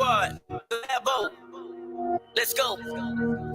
What? Let's go.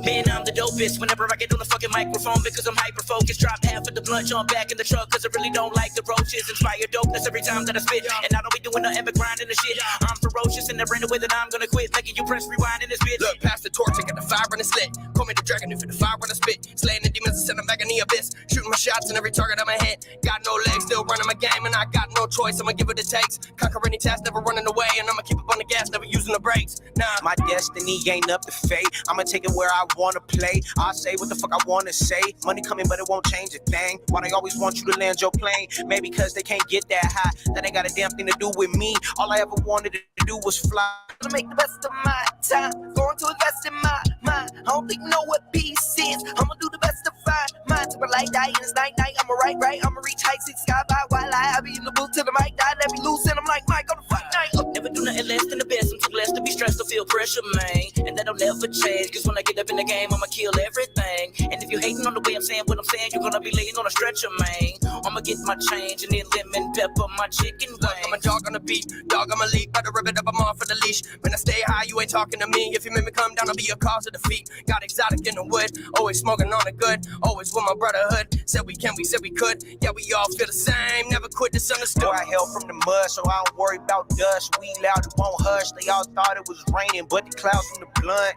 Man, I'm the dopest whenever I get on the fucking microphone because I'm hyper focused. Drop half of the blunt, jump back in the truck because I really don't like the roaches. Inspire dopeness every time that I spit. And I don't be doing nothing but grinding the shit. I'm ferocious and there ain't no way that I'm gonna quit. Making you press rewind in this bitch. Look past the torch, I got the fire and it's lit. Call me the dragon if the fire when I spit. Slaying the demons and send them back in the abyss. Shooting my shots in every target on my head. Got no legs, still running my game, and I got no choice. I'ma give it a takes. Conquer any task, never running away. And I'ma keep up on the gas, never using the brakes. Nah, my destiny ain't up to fate. I'ma take it where I wanna play. I'll say what the fuck I wanna say. Money coming, but it won't change a thing. Why they always want you to land your plane? Maybe because they can't get that high. That ain't got a damn thing to do with me. All I ever wanted to do was fly. To make the best of my time, going to invest in my mind. I don't think know what peace is. I'ma do the best to find mine. To my light die and it's night. I'ma right. I'ma reach heights, see the sky by while I be in the booth till the mic die. Let me loose and I'm like Mike on the fuck night. Never do nothing less than the best. I'm too blessed to be stressed or feel pressure, man. And that'll never change. Cause when I get up in the game, I'ma kill everything. And if you hating on the way I'm saying what I'm saying, you're gonna be laying on a stretcher, man. I'ma get my change and then lemon pepper my chicken wing. I'm a dog on the beat, dog on my lead. By the ribbon up, I'm on for the leash. When I stay high, you ain't talking to me. If you make me come down, I'll be a cause of defeat. Got exotic in the wood, always smoking on the good. Always with my brotherhood. Said we can, we said we could. Yeah, we all feel the same. Never quit, misunderstood. Boy, I hail from the mud, so I don't worry about dust. We loud, it won't hush. They all thought it was raining, but the clouds from the blunt.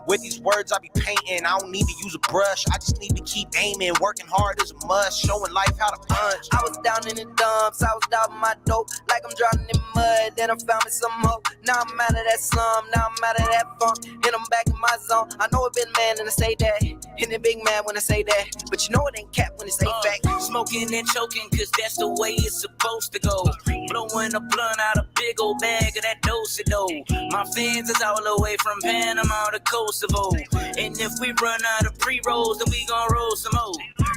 With these words I be painting, I don't need to use a brush. I just need to keep aiming. Working hard is a must. Showing life how to punch. I was down in the dumps, I was down my dope, like I'm drowning in mud. Then I found me some hope. Now I'm out of that slum, now I'm out of that funk, and I'm back in my zone. I know it been man and I say that, and it big man when I say that, but you know it ain't cap when it's ain't back. Smoking and choking, cause that's the way it's supposed to go. Blowing a blunt out a big old bag of that do-si-do. My fans is all the way from Panama to Kosovo. And if we run out of pre-rolls, then we gon' roll some more.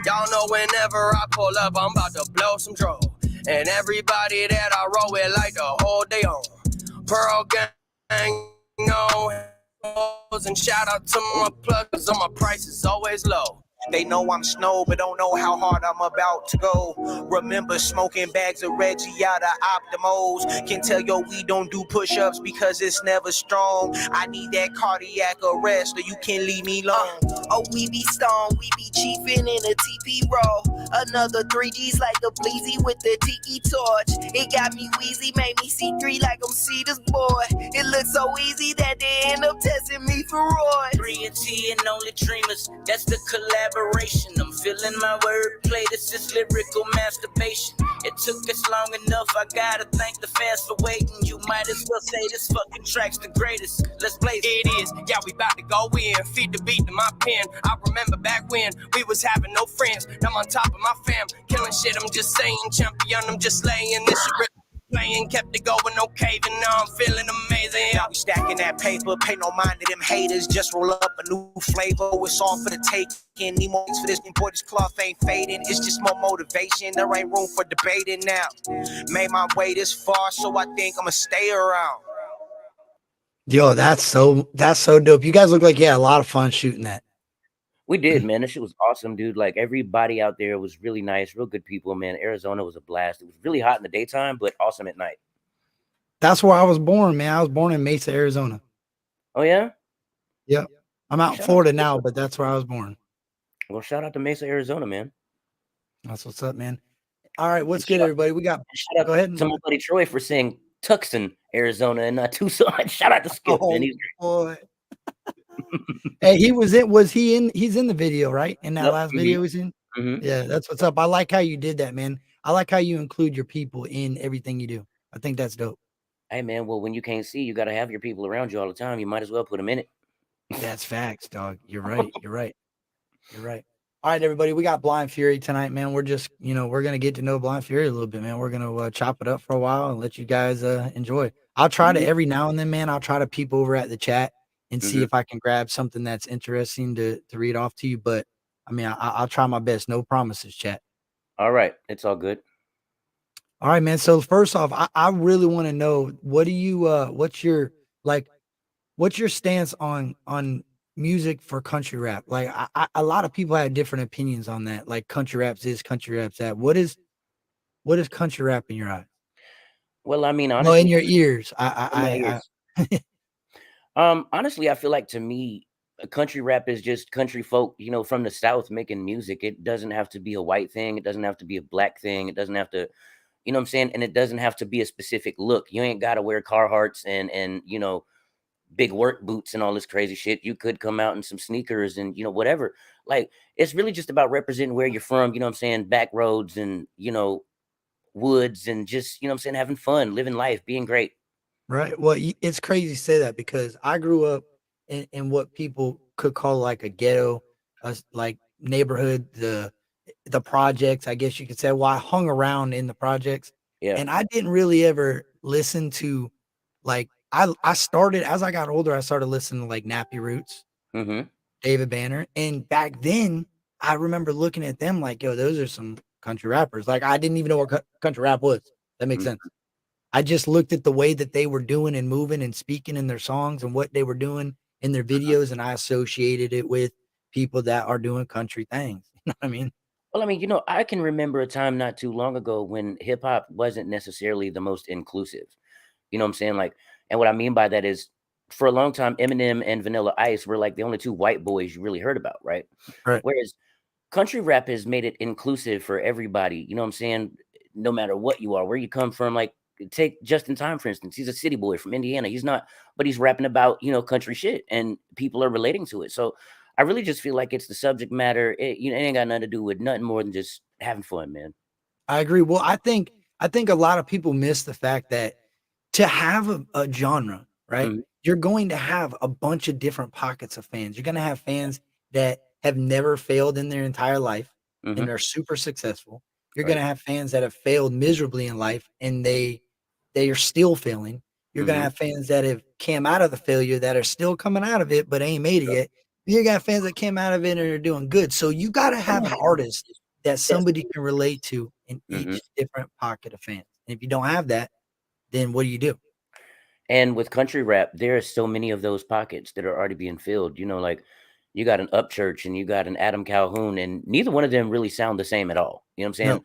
Y'all know whenever I pull up, I'm about to blow some dro. And everybody that I roll with like the whole day on. Pearl gang, no hoes, and shout out to my plugs on my prices always low. They know I'm snow, but don't know how hard I'm about to go. Remember smoking bags of Reggie out of Optimos. Can tell yo we don't do push-ups because it's never strong. I need that cardiac arrest or you can leave me alone. Oh, we be stoned, we be chiefin' in a TP roll. Another 3Gs like the Bleezy with the tiki torch. It got me wheezy, made me see 3 like I'm Cedar's boy. It looks so easy that they end up testing me for Roy. 3 and T and only dreamers, that's the collaboration. I'm feeling my wordplay, this is lyrical masturbation. It took us long enough, I gotta thank the fans for waiting. You might as well say this fucking track's the greatest. Let's blaze it. It is, yeah, we about to go in. Feed the beat to my pen. I remember back when we was having no friends. Now I'm on top of my fam, killing shit, I'm just saying. Champion, I'm just slaying this shit. Playing, kept it going, no caving. Now I'm feeling amazing. Now we stacking that paper, pay no mind to them haters. Just roll up a new flavor. It's all for the taking. Need more for this. Boy, this cloth ain't fading. It's just more motivation. There ain't room for debating now. Made my way this far, so I think I'ma stay around. Yo, that's so dope. You guys look like you had a lot of fun shooting that. We did, man. That shit was awesome, dude. Like everybody out there was really nice, real good people, man. Arizona was a blast. It was really hot in the daytime, but awesome at night. That's where I was born, man. I was born in Mesa, Arizona. Oh yeah? Yep. I'm out in Florida now, but that's where I was born. Well, shout out to Mesa, Arizona, man. That's what's up, man. All right, what's good, everybody? We got shout out to my buddy Troy for saying Tucson, Arizona, and not Tucson. Shout out to Skip, man. He's boy. Hey, he's in the video, right? In that last video he's in? Yeah, that's what's up. I like how you did that, man. I like how you include your people in everything you do. I think that's dope. Hey, man, well, when you can't see, you got to have your people around you all the time. You might as well put them in it. That's facts, dog. You're right. You're right. All right, everybody, we got Blind Fury tonight, man. We're just, we're going to get to know Blind Fury a little bit, man. We're going to chop it up for a while and let you guys enjoy. I'll try to every now and then, man, I'll try to peep over at the chat and see if I can grab something that's interesting to read off to you. But I mean, I'll try my best. No promises, chat. All right. It's all good. All right, man. So first off, I really want to know, what do you, what's your stance on music for country rap? Like a lot of people have different opinions on that. Like country rap's this, country rap's that. What is country rap in your eyes? Well, I mean, honestly, in your ears. Honestly, I feel like to me, country rap is just country folk, from the South making music. It doesn't have to be a white thing. It doesn't have to be a black thing. It doesn't have to, you know what I'm saying? And it doesn't have to be a specific look. You ain't got to wear Carhartts and big work boots and all this crazy shit. You could come out in some sneakers and whatever. Like it's really just about representing where you're from. You know what I'm saying? Back roads and woods and just what I'm saying, having fun, living life, being great. Right. Well, it's crazy to say that because I grew up in what people could call like a ghetto, like neighborhood, the projects, I guess you could say. Well, I hung around in the projects, Yeah. and I didn't really ever listen to, like, I started as I got older. I started listening to like Nappy Roots, Mm-hmm. David Banner, and back then I remember looking at them like, yo, those are some country rappers. Like I didn't even know what country rap was. That makes sense. I just looked at the way that they were doing and moving and speaking in their songs and what they were doing in their videos, and I associated it with people that are doing country things. You know what I mean? Well, I mean, I can remember a time not too long ago when hip hop wasn't necessarily the most inclusive. You know what I'm saying? Like, and what I mean by that is for a long time, Eminem and Vanilla Ice were like the only two white boys you really heard about, right? Right. Whereas country rap has made it inclusive for everybody. You know what I'm saying? No matter what you are, where you come from. Like, take Justin Time, for instance. He's a city boy from Indiana. He's not, but he's rapping about, country shit and people are relating to it. So I really just feel like it's the subject matter. It ain't got nothing to do with nothing more than just having fun, man. I agree. Well, I think a lot of people miss the fact that to have a genre, right? Mhm. You're going to have a bunch of different pockets of fans. You're going to have fans that have never failed in their entire life and Mhm. are super successful. You're going Right. to have fans that have failed miserably in life and they are still failing. You're going to Mhm. have fans that have came out of the failure that are still coming out of it but ain't made it Yep. yet. You got fans that came out of it and are doing good. So you got to have an artist that Yes. somebody can relate to in Mhm. each different pocket of fans. And if you don't have that, then what do you do? And with country rap, there are so many of those pockets that are already being filled. Like you got an Upchurch and you got an Adam Calhoun, and neither one of them really sound the same at all. You know what I'm saying? No,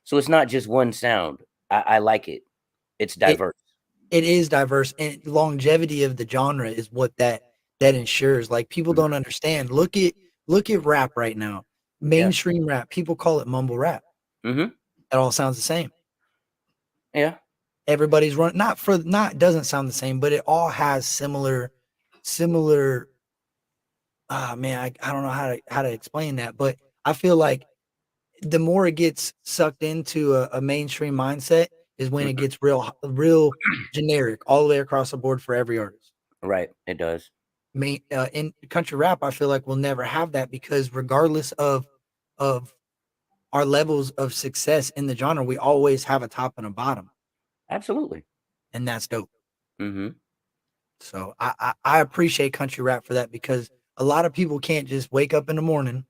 So it's not just one sound. I like it. It's it diverse. it is diverse, and longevity of the genre is what that ensures. Like people Mhm. don't understand. Look at rap right now. Yeah. Mainstream rap, people call it mumble rap. Hmm. It all sounds the same. Yeah. Everybody's run not doesn't sound the same, but it all has similar. Ah man, I don't know how to explain that, but I feel like the more it gets sucked into a mainstream mindset is when it Mhm. gets real generic all the way across the board for every artist. Right. It does. In country rap, I feel like we'll never have that because regardless of our levels of success in the genre, we always have a top and a bottom, Absolutely. and that's dope. Hmm. So I appreciate country rap for that because a lot of people can't just wake up in the morning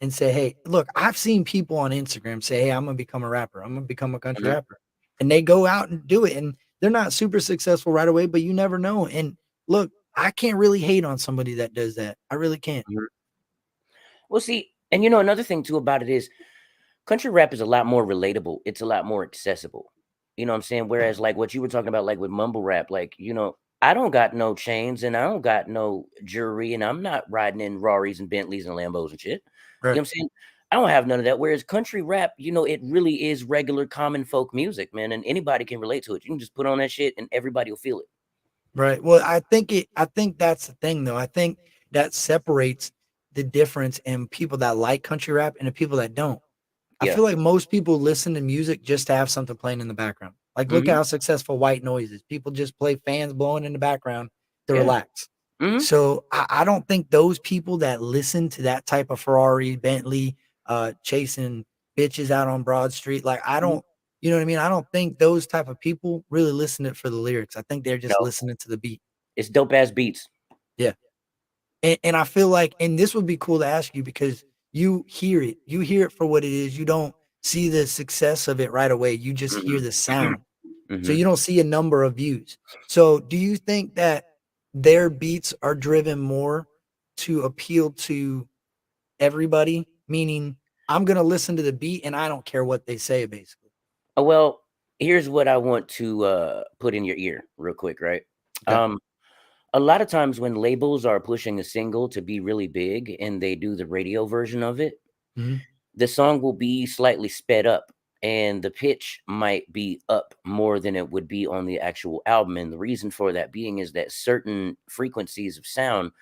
and say, "Hey, look, I've seen people on Instagram say, "Hey, I'm gonna become a rapper. I'm gonna become a country Hmm. rapper," and they go out and do it, and they're not super successful right away, but you never know. And look, I can't really hate on somebody that does that. I really can't. Well, see, and another thing too about it is country rap is a lot more relatable. It's a lot more accessible. You know what I'm saying? Whereas like what you were talking about, like with mumble rap, like, I don't got no chains and I don't got no jewelry and I'm not riding in Rarries and Bentleys and Lambos and shit. You know Right. what I'm saying? I don't have none of that. Whereas country rap, it really is regular common folk music, man. And anybody can relate to it. You can just put on that shit and everybody will feel it. Right. Well, I think that's the thing though. I think that separates the difference in people that like country rap and the people that don't. I Yeah. feel like most people listen to music just to have something playing in the background. Like look at Hmm. how successful white noise is. People just play fans blowing in the background to Yeah. relax. Hmm. So I don't think those people that listen to that type of Ferrari, Bentley, chasing bitches out on Broad Street, like I don't, you know what I mean? I don't think those type of people really listen it for the lyrics. I think they're just No, listening to the beat. it's dope ass beats. Yeah. And I feel like, and this would be cool to ask you because you hear it for what it is. You don't see the success of it right away. You just hear Hmm. the sound. So Hmm. you don't see a number of views. So do you think that their beats are driven more to appeal to everybody? Meaning, I'm going to listen to the beat and I don't care what they say, basically. Well, here's what I want to put in your ear real quick, right? Okay. A lot of times when labels are pushing a single to be really big and they do the radio version of it, Mhm. the song will be slightly sped up and the pitch might be up more than it would be on the actual album. And the reason for that being is that certain frequencies of sound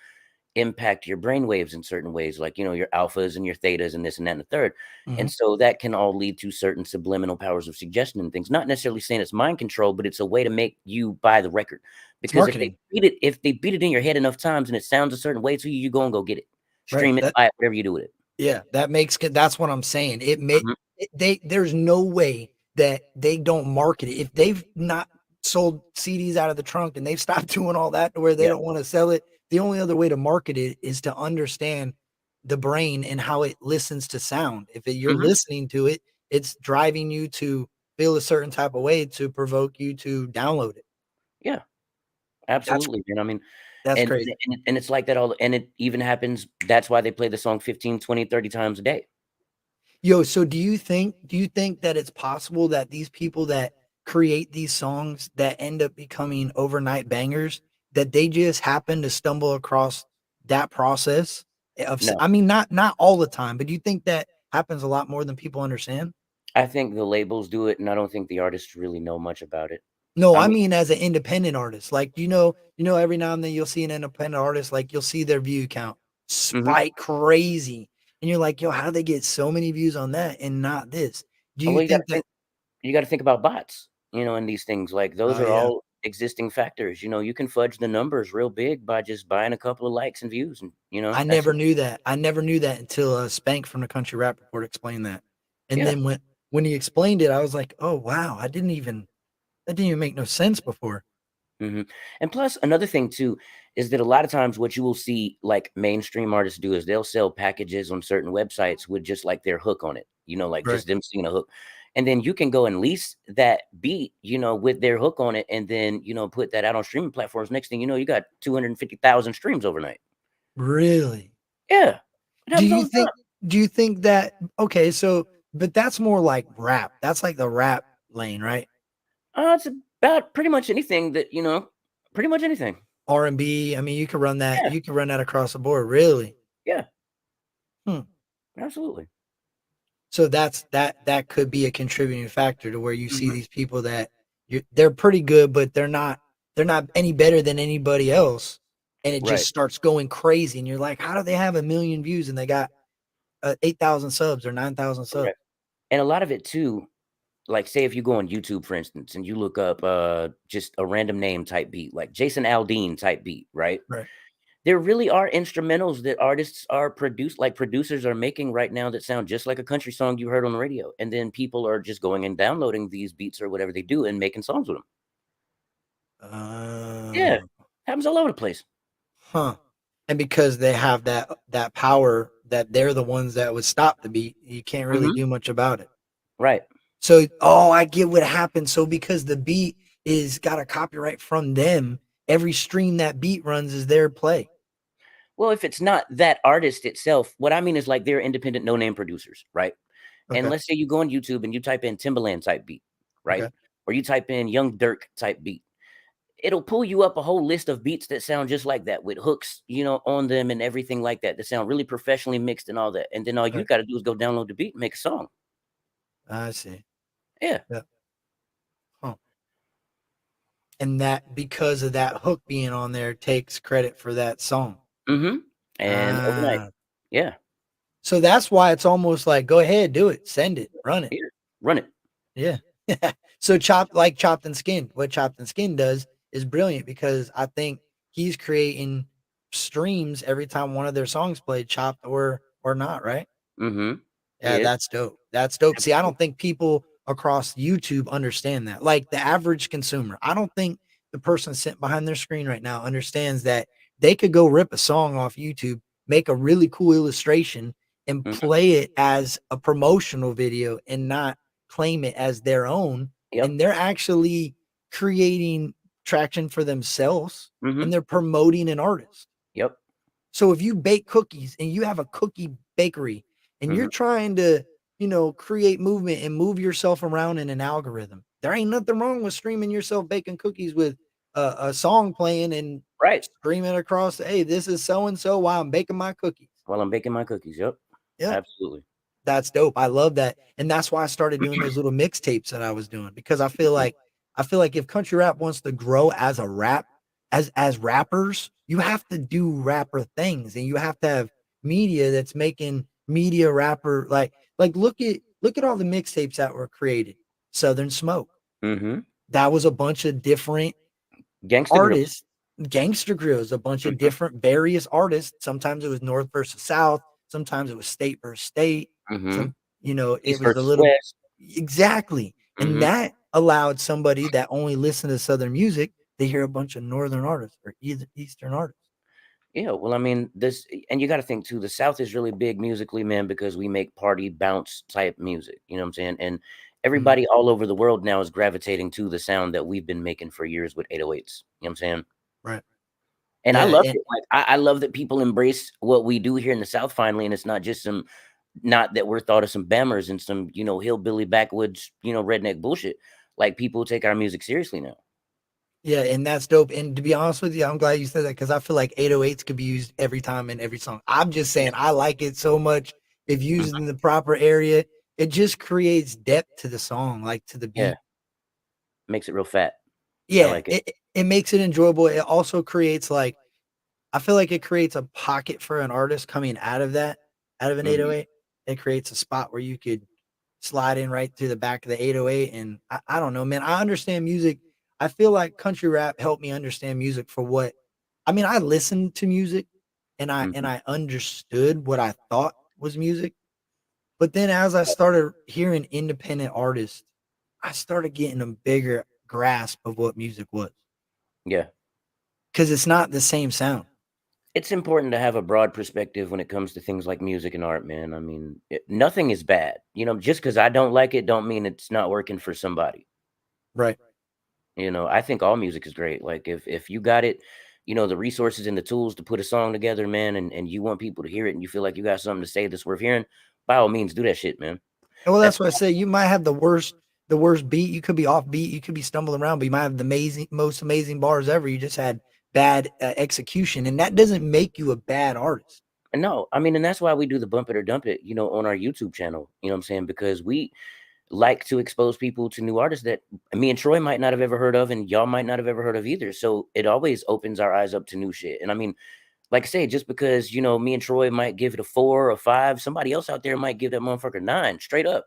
impact your brain waves in certain ways, like, your alphas and your thetas and this and that and the third. And Mhm. so that can all lead to certain subliminal powers of suggestion and things. Not necessarily saying it's mind control, but it's a way to make you buy the record. It's Because marketing, if they beat it in your head enough times and it sounds a certain way to you, you go and go get it. right? Stream it, buy it, whatever you do with it. Yeah, that's what I'm saying. Mhm. There's no way that they don't market it. If they've not sold CDs out of the trunk and they've stopped doing all that to where they Yeah. don't want to sell it, the only other way to market it is to understand the brain and how it listens to sound. If you're Mhm. listening to it, it's driving you to feel a certain type of way to provoke you to download it. Yeah. That's Absolutely, man. I mean, that's and crazy. and it's like that all, and it even happens. That's why they play the song 15, 20, 30 times a day. Yo, so do you think that it's possible that these people that create these songs that end up becoming overnight bangers, that they just happen to stumble across that process No, I mean, not all the time, but do you think that happens a lot more than people understand? I think the labels do it, and I don't think the artists really know much about it. No, I I mean, mean as an independent artist. Like, every now and then you'll see an independent artist, like you'll see their view count mhm. spike crazy. And you're like, yo, how do they get so many views on that and not this? Do you Well, think that you gotta think about bots, and these things, like, those Oh are yeah. all existing factors. You can fudge the numbers real big by just buying a couple of likes and views, and, I that's never it. knew that. I never knew that until, Spank from the Country Rap Report explained that. And Yeah. then when he explained it, I was like, "Oh, wow, that didn't even make no sense before." Mhm. And plus, another thing too is that a lot of times what you will see like mainstream artists do is they'll sell packages on certain websites with just like their hook on it, like Right. just them singing a hook. And then you can go and lease that beat, with their hook on it, and then, put that out on streaming platforms. Next thing you know, you got 250,000 streams overnight. Really? Yeah. It Do happens you all the think time. do you think that okay, so but that's more like rap. That's like the rap lane, right? It's about pretty much anything that, pretty much anything. R&B, I mean, Yeah. you can run that across the board, really. Yeah. Hmm. Absolutely. So that could be a contributing factor to where you see Mhm. these people that they're pretty good, but they're not any better than anybody else, and it Right. just starts going crazy, and you're like, how do they have 1,000,000 views and they got 8,000 subs or 9,000 subs? Right. And a lot of it too, like say if you go on YouTube, for instance, and you look up just a random name type beat, like Jason Aldean type beat, right? Right. There really are instrumentals that artists are like producers are making right now that sound just like a country song you heard on the radio. And then people are just going and downloading these beats or whatever they do and making songs with them. Yeah. Uh, Happens all over the place. huh. And because they have that power that they're the ones that would stop the beat, you can't really Hmm. do much about it. Right. So, oh, I get what happened. So because the beat is got a copyright from them, every stream that beat runs is their play. Well, if it's not that artist itself, what I mean is like they're independent no name producers, right? And Okay. let's say you go on YouTube and you type in Timbaland type beat, right? Okay. Or you type in Young Dirk type beat. It'll pull you up a whole list of beats that sound just like that with hooks, on them and everything like that. That sound really professionally mixed and all that. And then all you Right. got to do is go download the beat and make a song. I see. Yeah. Yeah. Huh. And that because of that hook being on there takes credit for that song. Mm-hmm. And overnight. Ah. Yeah. So that's why it's almost like, go ahead, do it, send it, run it. Here. Run it. Yeah. So Chopped and Skinned. What Chopped and Skinned does is brilliant because I think he's creating streams every time one of their songs played, chopped or not, right? Mm-hmm. He Yeah, is. that's dope. That's dope. See, I Absolutely. don't think people across YouTube understand that. Like the average consumer, I don't think the person sitting behind their screen right now understands that they could go rip a song off YouTube, make a really cool illustration, and Mhm. play it as a promotional video and not claim it as their own. Yep. And they're actually creating traction for themselves Mm-hmm. and they're promoting an artist. Yep. So if you bake cookies and you have a cookie bakery and you're Mm-hmm. trying to, create movement and move yourself around in an algorithm, there ain't nothing wrong with streaming yourself baking cookies with a song playing and Right. screaming across, hey, this is so and so while I'm baking my cookies. While I'm baking my cookies. Yep. Yeah, Absolutely. that's dope. I love that, and that's why I started doing those little mixtapes that I was doing, because I feel like if country rap wants to grow as a rap, as rappers, you have to do rapper things, and you have to have media that's making media rapper like look at all the mixtapes that were created. Southern Smoke. Mm-hmm. That was a bunch of different Gangsta Grills. artists. Gangster Grills, a bunch of Mhm. different various artists. Sometimes it was North versus South. Sometimes it was state versus state. Mm-hmm. Some, you know, it East was the versus little West. exactly. And Mm-hmm. that allowed somebody that only listened to Southern music to hear a bunch of Northern artists or either Eastern artists. Yeah, well, I mean, and you got to think too, the South is really big musically, man, because we make party bounce type music. You know what I'm saying? And everybody all over the world now is gravitating to the sound that we've been making for years with 808s. You know what I'm saying? Right. And I Yeah. love And it. Like, I love that people embrace what we do here in the South finally, and it's not just not that we're thought of some bammers and some, hillbilly backwoods, redneck bullshit. Like, people take our music seriously now. yeah, and that's dope. And to be honest with you, I'm glad you said that, because I feel like 808s could be used every time in every song. I'm just saying I like it so much. If used in the proper area, it just creates depth to the song, like to the Yeah, beat. makes it real fat. I Yeah, like it. it makes it enjoyable. It also creates like I feel like it creates a pocket for an artist coming out of that, out of an Mhm. 808. It creates a spot where you could slide in right through the back of the 808. And I don't know, man. I understand music. I feel like country rap helped me understand music for what I mean. I listened to music and Mhm. I understood what I thought was music. But then as I started hearing independent artists, I started getting a bigger grasp of what music was, Yeah. because it's not the same sound. It's important to have a broad perspective when it comes to things like music and art, man. I mean, nothing is bad. Just because I don't like it, don't mean it's not working for somebody. Right. I think all music is great. Like if you got it, the resources and the tools to put a song together, man, and you want people to hear it and you feel like you got something to say that's worth hearing, by all means, do that shit, man. Well, That's that's what I say. You might have the worst beat. You could be off beat. You could be stumbling around, but you might have the most amazing bars ever. You just had bad execution, and that doesn't make you a bad artist. and no, I mean, and that's why we do the bump it or dump it, on our YouTube channel. You know what I'm saying? Because we like to expose people to new artists that me and Troy might not have ever heard of, and y'all might not have ever heard of either. So it always opens our eyes up to new shit. And I mean, like I say, just because me and Troy might give it a 4 or a 5, somebody else out there might give that motherfucker 9, straight up.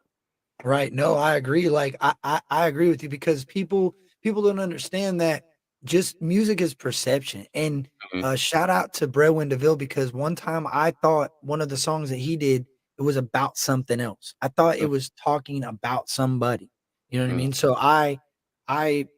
Right. No, I agree. Like I agree with you, because people don't understand that just music is perception. And Mhm. shout out to Brewin DeVille, because one time I thought one of the songs that he did, it was about something else. I thought it was talking about somebody. You know what I Mhm. mean? So I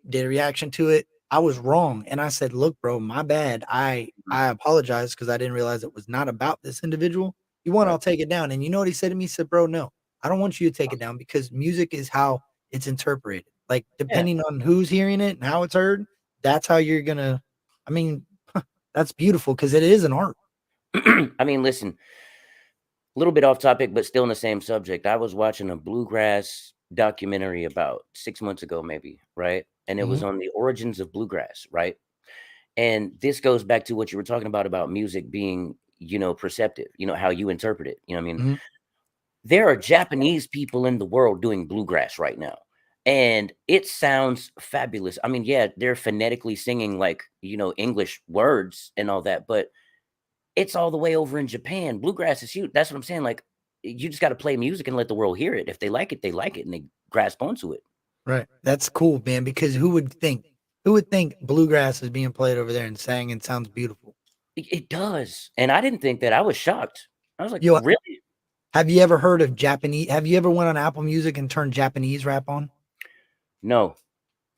did a reaction to it. I was wrong. And I said, look, bro, my bad. I apologize, because I didn't realize it was not about this individual. You want, Right. I'll take it down. And you know what he said to me? He said, bro, no. I don't want you to take it down, because music is how it's interpreted. Like, Yeah. depending on who's hearing it and how it's heard, that's how you're gonna. I mean, that's beautiful, because it is an art. I mean, listen, a little bit off topic, but still in the same subject. I was watching a bluegrass documentary about 6 months ago, maybe, right? And it was Mhm, on the origins of bluegrass, right? And this goes back to what you were talking about music being, perceptive, how you interpret it. I mean, mhm. there are Japanese people in the world doing bluegrass right now. And it sounds fabulous. I mean, yeah, they're phonetically singing like, English words and all that, but it's all the way over in Japan. Bluegrass is huge. That's what I'm saying. Like, you just got to play music and let the world hear it. If they like it, they like it and they grasp onto it. Right. That's cool, man. Because who would think? Who would think bluegrass is being played over there and sang and sounds beautiful? It does. And I didn't think that. I was shocked. I was like, Yo, really? have you ever heard of Japanese? Have you ever went on Apple Music and turned Japanese rap on? No.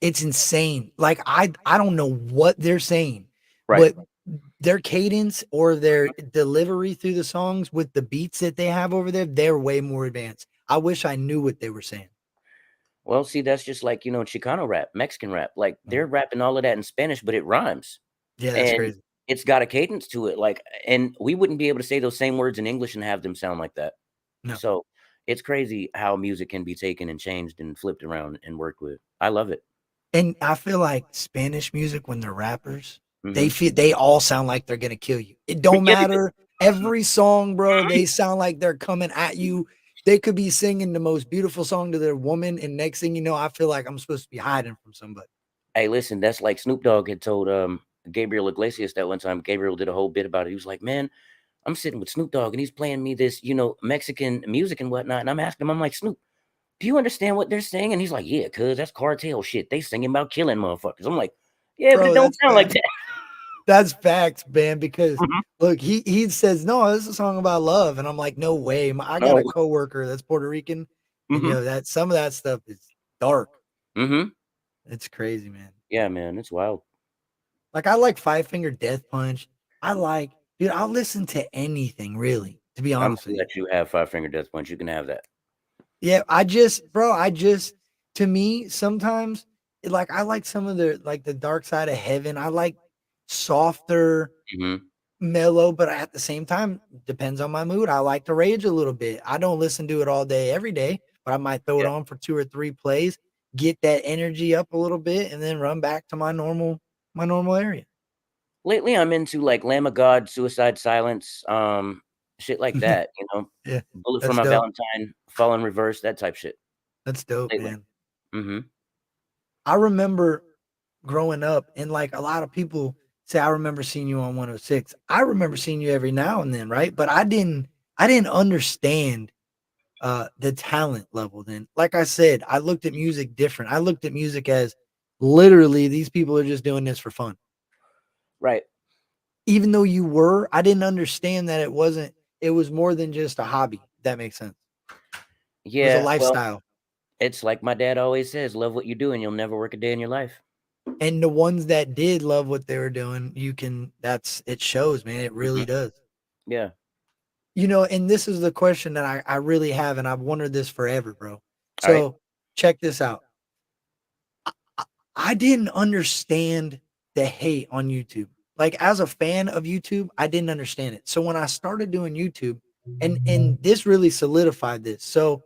It's insane. Like I don't know what they're saying, Right. but their cadence or their delivery through the songs with the beats that they have over there, they're way more advanced. I wish I knew what they were saying. Well, see, that's just like, Chicano rap, Mexican rap. Like, Mhm. they're rapping all of that in Spanish, but it rhymes. Yeah, that's And crazy. it's got a cadence to it. Like, and we wouldn't be able to say those same words in English and have them sound like that. No. So it's crazy how music can be taken and changed and flipped around and worked with. I love it. And I feel like Spanish music, when they're rappers, Mhm. they all sound like they're gonna kill you. It don't Yeah, they do. matter. Every song, bro, they sound like they're coming at you. They could be singing the most beautiful song to their woman, and next thing you know, I feel like I'm supposed to be hiding from somebody. Hey, listen, that's like Snoop Dogg had told Gabriel Iglesias that one time. Gabriel did a whole bit about it. He was like, "Man, I'm sitting with Snoop Dogg and he's playing me this, Mexican music and whatnot." And I'm asking him, I'm like, "Snoop, do you understand what they're saying?" And he's like, "Yeah, cuz that's cartel shit. They singing about killing motherfuckers." I'm like, "Yeah, but it Bro, don't that's sound like facts. that." That's facts, man, because Mhm. look, he says, "No, this is a song about love." And I'm like, "No way." I got No. a coworker that's Puerto Rican, and Mhm. that some of that stuff is dark. Mhm. It's crazy, man. Yeah, man, it's wild. Like I like Five Finger Death Punch. Dude, I'll listen to anything really, to be I'm honest with gonna you. let you have Five Finger Death Punch. You can have that. Yeah, bro, to me, sometimes like I like some of the Dark Side of Heaven. I like softer, Mhm. mellow, but at the same time, depends on my mood. I like to rage a little bit. I don't listen to it all day, every day, but I might throw it Yeah. on for 2 or 3 plays, get that energy up a little bit, and then run back to my normal area. Lately, I'm into like Lamb of God, Suicide Silence, shit like that. Yeah, Bullet for that's My dope. Valentine, Fall in Reverse, that type shit. That's dope, Lately. man. Mhm. I remember growing up, and like a lot of people say, I remember seeing you on 106. I remember seeing you every now and then, right? But I didn't understand the talent level then. Like I said, I looked at music different. I looked at music as literally these people are just doing this for fun. Right. Even though I didn't understand that it was more than just a hobby. If that makes sense. It was a Yeah, well, lifestyle. it's like my dad always says, "Love what you do and you'll never work a day in your life." And the ones that did love what they were doing, it shows, man. It really Mhm. does. Yeah. And this is the question that I really have, and I've wondered this forever, bro. Alright. So check this out. I I didn't understand the hate on YouTube. Like as a fan of YouTube, I didn't understand it. So when I started doing YouTube, and this really solidified this. So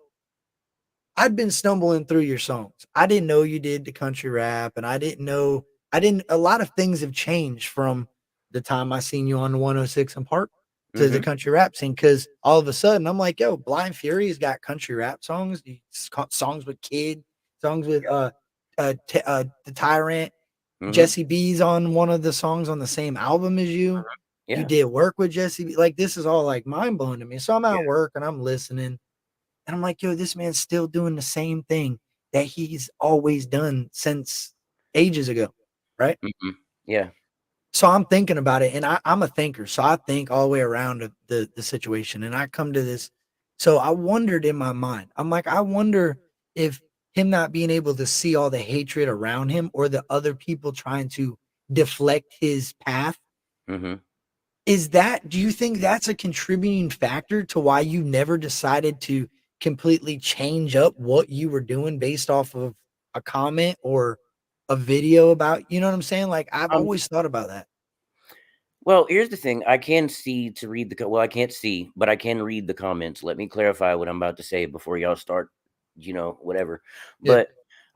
I'd been stumbling through your songs. I didn't know you did the country rap, and I didn't a lot of things have changed from the time I seen you on the 106 in Park to the Mhm. country rap scene. Cause all of a sudden I'm like, yo, Blind Fury's got country rap songs, songs with Kid, songs with the Tyrant. Mhm. Jesse B's on one of the songs on the same album as you. You Yeah. did work with Jesse B. Like this is all like mind blowing to me. So I'm Yeah. at work and I'm listening. And I'm like, yo, this man's still doing the same thing that he's always done since ages ago. Right. Mhm. Yeah. So I'm thinking about it, and I'm a thinker. So I think all the way around the situation. And I come to this. So I wondered in my mind, I'm like, I wonder if him not being able to see all the hatred around him or the other people trying to deflect his path Mhm. do you think that's a contributing factor to why you never decided to completely change up what you were doing based off of a comment or a video about, you know what I'm saying? Like I've Um, always thought about that. well, here's the thing. I can see to read well, I can't see, but I can read the comments. Let me clarify what I'm about to say before y'all start, whatever. Yeah. But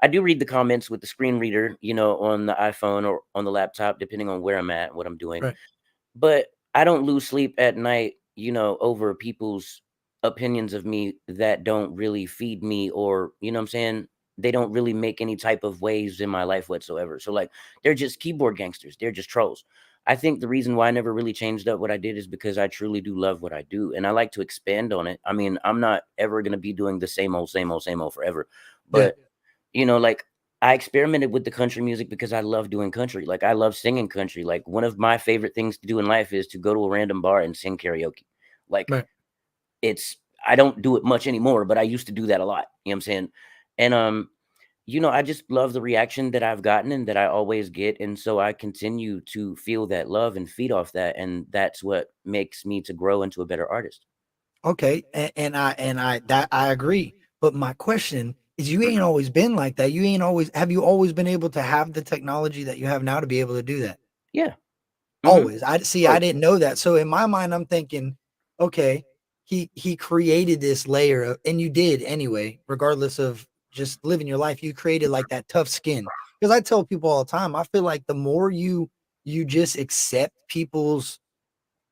I do read the comments with the screen reader, on the iPhone or on the laptop, depending on where I'm at, what I'm doing. Right. But I don't lose sleep at night, over people's opinions of me that don't really feed me, or, you know what I'm saying? They don't really make any type of waves in my life whatsoever. So like they're just keyboard gangsters. They're just trolls. I think the reason why I never really changed up what I did is because I truly do love what I do and I like to expand on it. I mean, I'm not ever going to be doing the same old, same old, same old forever. Yeah. But like I experimented with the country music because I love doing country. Like I love singing country. Like one of my favorite things to do in life is to go to a random bar and sing karaoke. Like Right. it's I don't do it much anymore, but I used to do that a lot. You know what I'm saying? And I just love the reaction that I've gotten and that I always get. And so I continue to feel that love and feed off that. And that's what makes me to grow into a better artist. Okay. I agree. But my question is you ain't always been like that. Have you always been able to have the technology that you have now to be able to do that? Yeah. Hmm. Always. I see, I Oh, didn't know that. So in my mind, I'm thinking, okay, he created this layer of, and you did anyway, regardless of just living your life, you created like that tough skin. because I tell people all the time, I feel like the more you just accept people's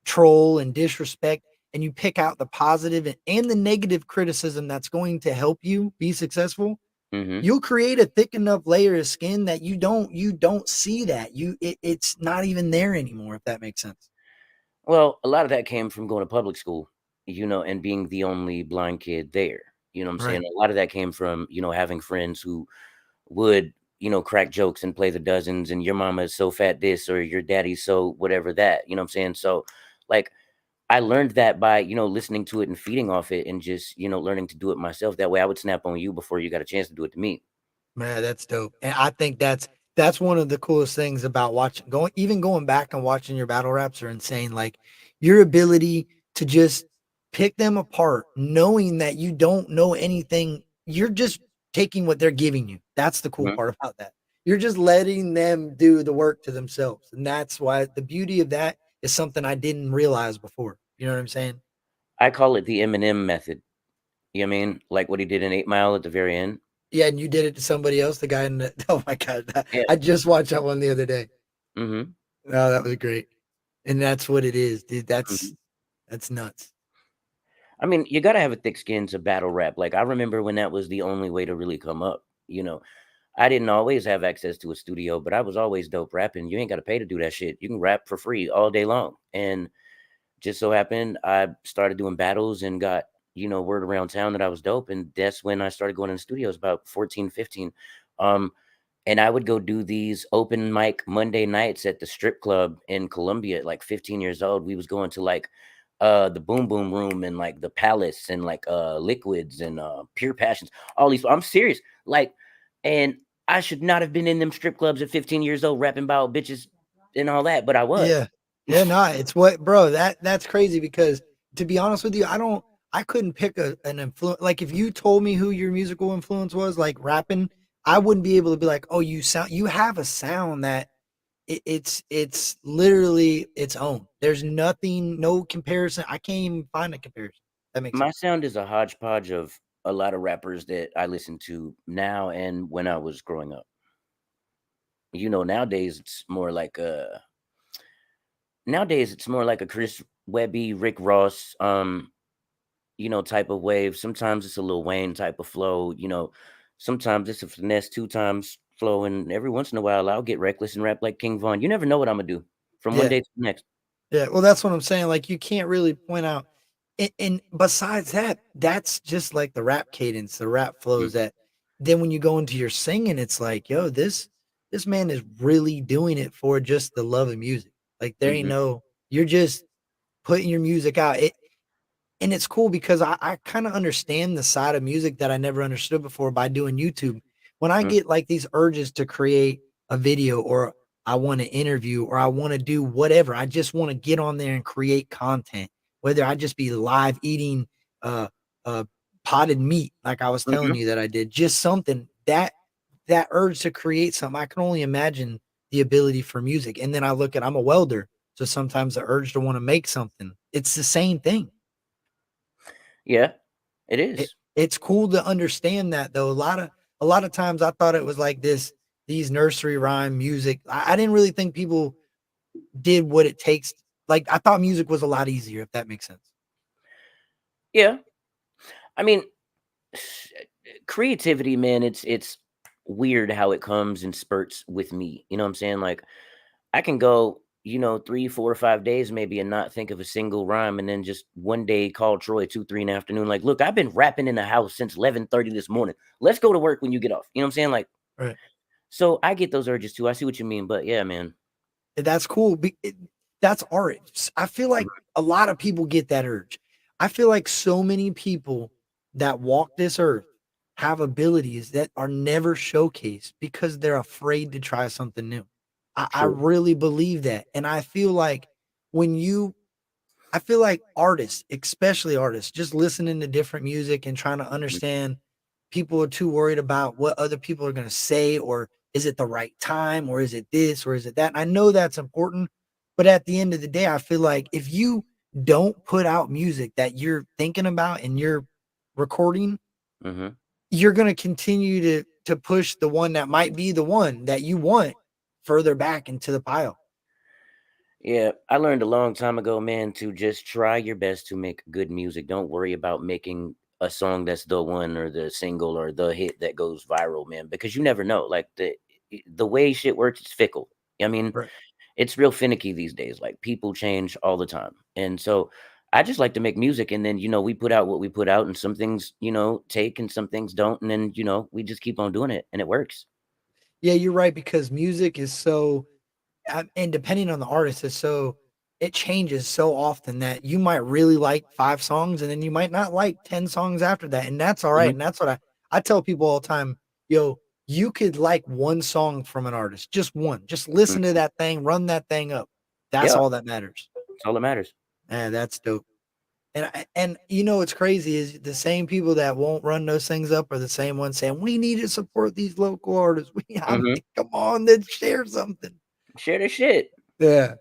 troll and disrespect, and you pick out the positive and the negative criticism that's going to help you be successful, Mm-hmm. you'll create a thick enough layer of skin that you don't see that it's not even there anymore, if that makes sense. Well, a lot of that came from going to public school, and being the only blind kid there. You know what I'm saying? Right. A lot of that came from, having friends who would, crack jokes and play the dozens, and your mama is so fat this, or your daddy's so whatever that. You know what I'm saying? So, like, I learned that by, listening to it and feeding off it, and just, learning to do it myself. That way I would snap on you before you got a chance to do it to me. Man, that's dope. And I think that's one of the coolest things about going back and watching your battle raps are insane. Like your ability to just pick them apart, knowing that you don't know anything. You're just taking what they're giving you. That's the cool Mhm. part about that. You're just letting them do the work to themselves. And that's why the beauty of that is something I didn't realize before. You know what I'm saying? I call it the Eminem method. You know what I mean? Like what he did in 8 Mile at the very end. Yeah, and you did it to somebody else, the guy in the oh my God. Yeah. I just watched that one the other day. Mm-hmm. Oh, that was great. And that's what it is, dude. Mhm. That's nuts. I mean, you gotta have a thick skin to battle rap. Like I remember when that was the only way to really come up. I didn't always have access to a studio, but I was always dope rapping. You ain't gotta pay to do that shit. You can rap for free all day long. And just so happened I started doing battles and got, word around town that I was dope. And that's when I started going in the studios about 14, 15. And I would go do these open mic Monday nights at the strip club in Columbia at like 15 years old. We was going to like the Boom Boom Room and like the Palace and like Liquids and Pure Passions. All these, I'm serious. Like, and I should not have been in them strip clubs at 15 years old rapping about bitches and all that, but I was. Yeah. Yeah, no, it's what, bro, that's crazy because to be honest with you, I couldn't pick an influence. Like if you told me who your musical influence was, like rapping, I wouldn't be able to be like, oh, you have a sound that it's literally its own. There's nothing, no comparison. I can't even find a comparison. That makes My sense. sound is a hodgepodge of a lot of rappers that I listen to now and when I was growing up. Nowadays it's more like a Chris Webby, Rick Ross, type of wave. Sometimes it's a Lil Wayne type of flow. Sometimes it's a finesse 2 times flow, and every once in a while I'll get reckless and rap like King Von. You never know what I'm gonna do from one Yeah. day to the next. Yeah, well, that's what I'm saying. Like, you can't really point out, and besides that, that's just like the rap cadence, the rap Mm, flows. That then when you go into your singing, it's like, yo, this man is really doing it for just the love of music. Like, there ain't mhm, no, you're just putting your music out. And it's cool because I kind of understand the side of music that I never understood before by doing YouTube. When I mm, get like these urges to create a video or I want to interview or I want to do whatever, I just want to get on there and create content, whether I just be live eating uh uh potted meat, like I was telling mhm. you that I did, just something that urge to create something. I can only imagine the ability for music. And then I'm a welder. So sometimes the urge to want to make something, it's the same thing. Yeah, it It's cool to understand that though. A lot of times I thought it was like these nursery rhyme music. I didn't really think people did what it takes. Like I thought music was a lot easier, if that makes sense. Yeah. I mean, creativity, man, it's weird how it comes in spurts with me. You know what I'm saying? Like I can go, 3, 4, or 5 days maybe and not think of a single rhyme, and then just one day call Troy 2, 3 in the afternoon. Like, look, I've been rapping in the house since 11:30 this morning. Let's go to work when you get off. You know what I'm saying? Like, Right. so I get those urges too. I see what you mean, but yeah, man. That's cool. That's art. I feel like a lot of people get that urge. I feel like so many people that walk this earth have abilities that are never showcased because they're afraid to try something new. I True. really believe that. And when you I feel like artists, especially artists, just listening to different music and trying to Mm, understand, people are too worried about what other people are going to say, or is it the right time, or is it this, or is it that? And I know that's important, but at the end of the day, I feel like if you don't put out music that you're thinking about and you're recording, mhm. you're going to continue to push the one that might be the one that you want further back into the pile. Yeah, I learned a long time ago, man, to just try your best to make good music. Don't worry about making a song that's the one or the single or the hit that goes viral, man, because you never know. Like the way shit works, it's fickle. I mean, Right. it's real finicky these days. Like people change all the time. And so I just like to make music and then, we put out what we put out and some things, take and some things don't. And then, we just keep on doing it and it works. Yeah, you're right because music is so and depending on the artist, it changes so often that you might really like 5 songs and then you might not like 10 songs after that, and that's all right. Mhm. And that's what I tell people all the time, yo, you could like one song from an artist, just one. Just listen to Mhm. that thing, run that thing up. That's Yeah, all that matters. that's all that matters. And that's dope. And what's crazy is the same people that won't run those things up are the same ones saying we need to support these local artists. I'm Mhm. like, come on, then share something. Share the shit. Yeah.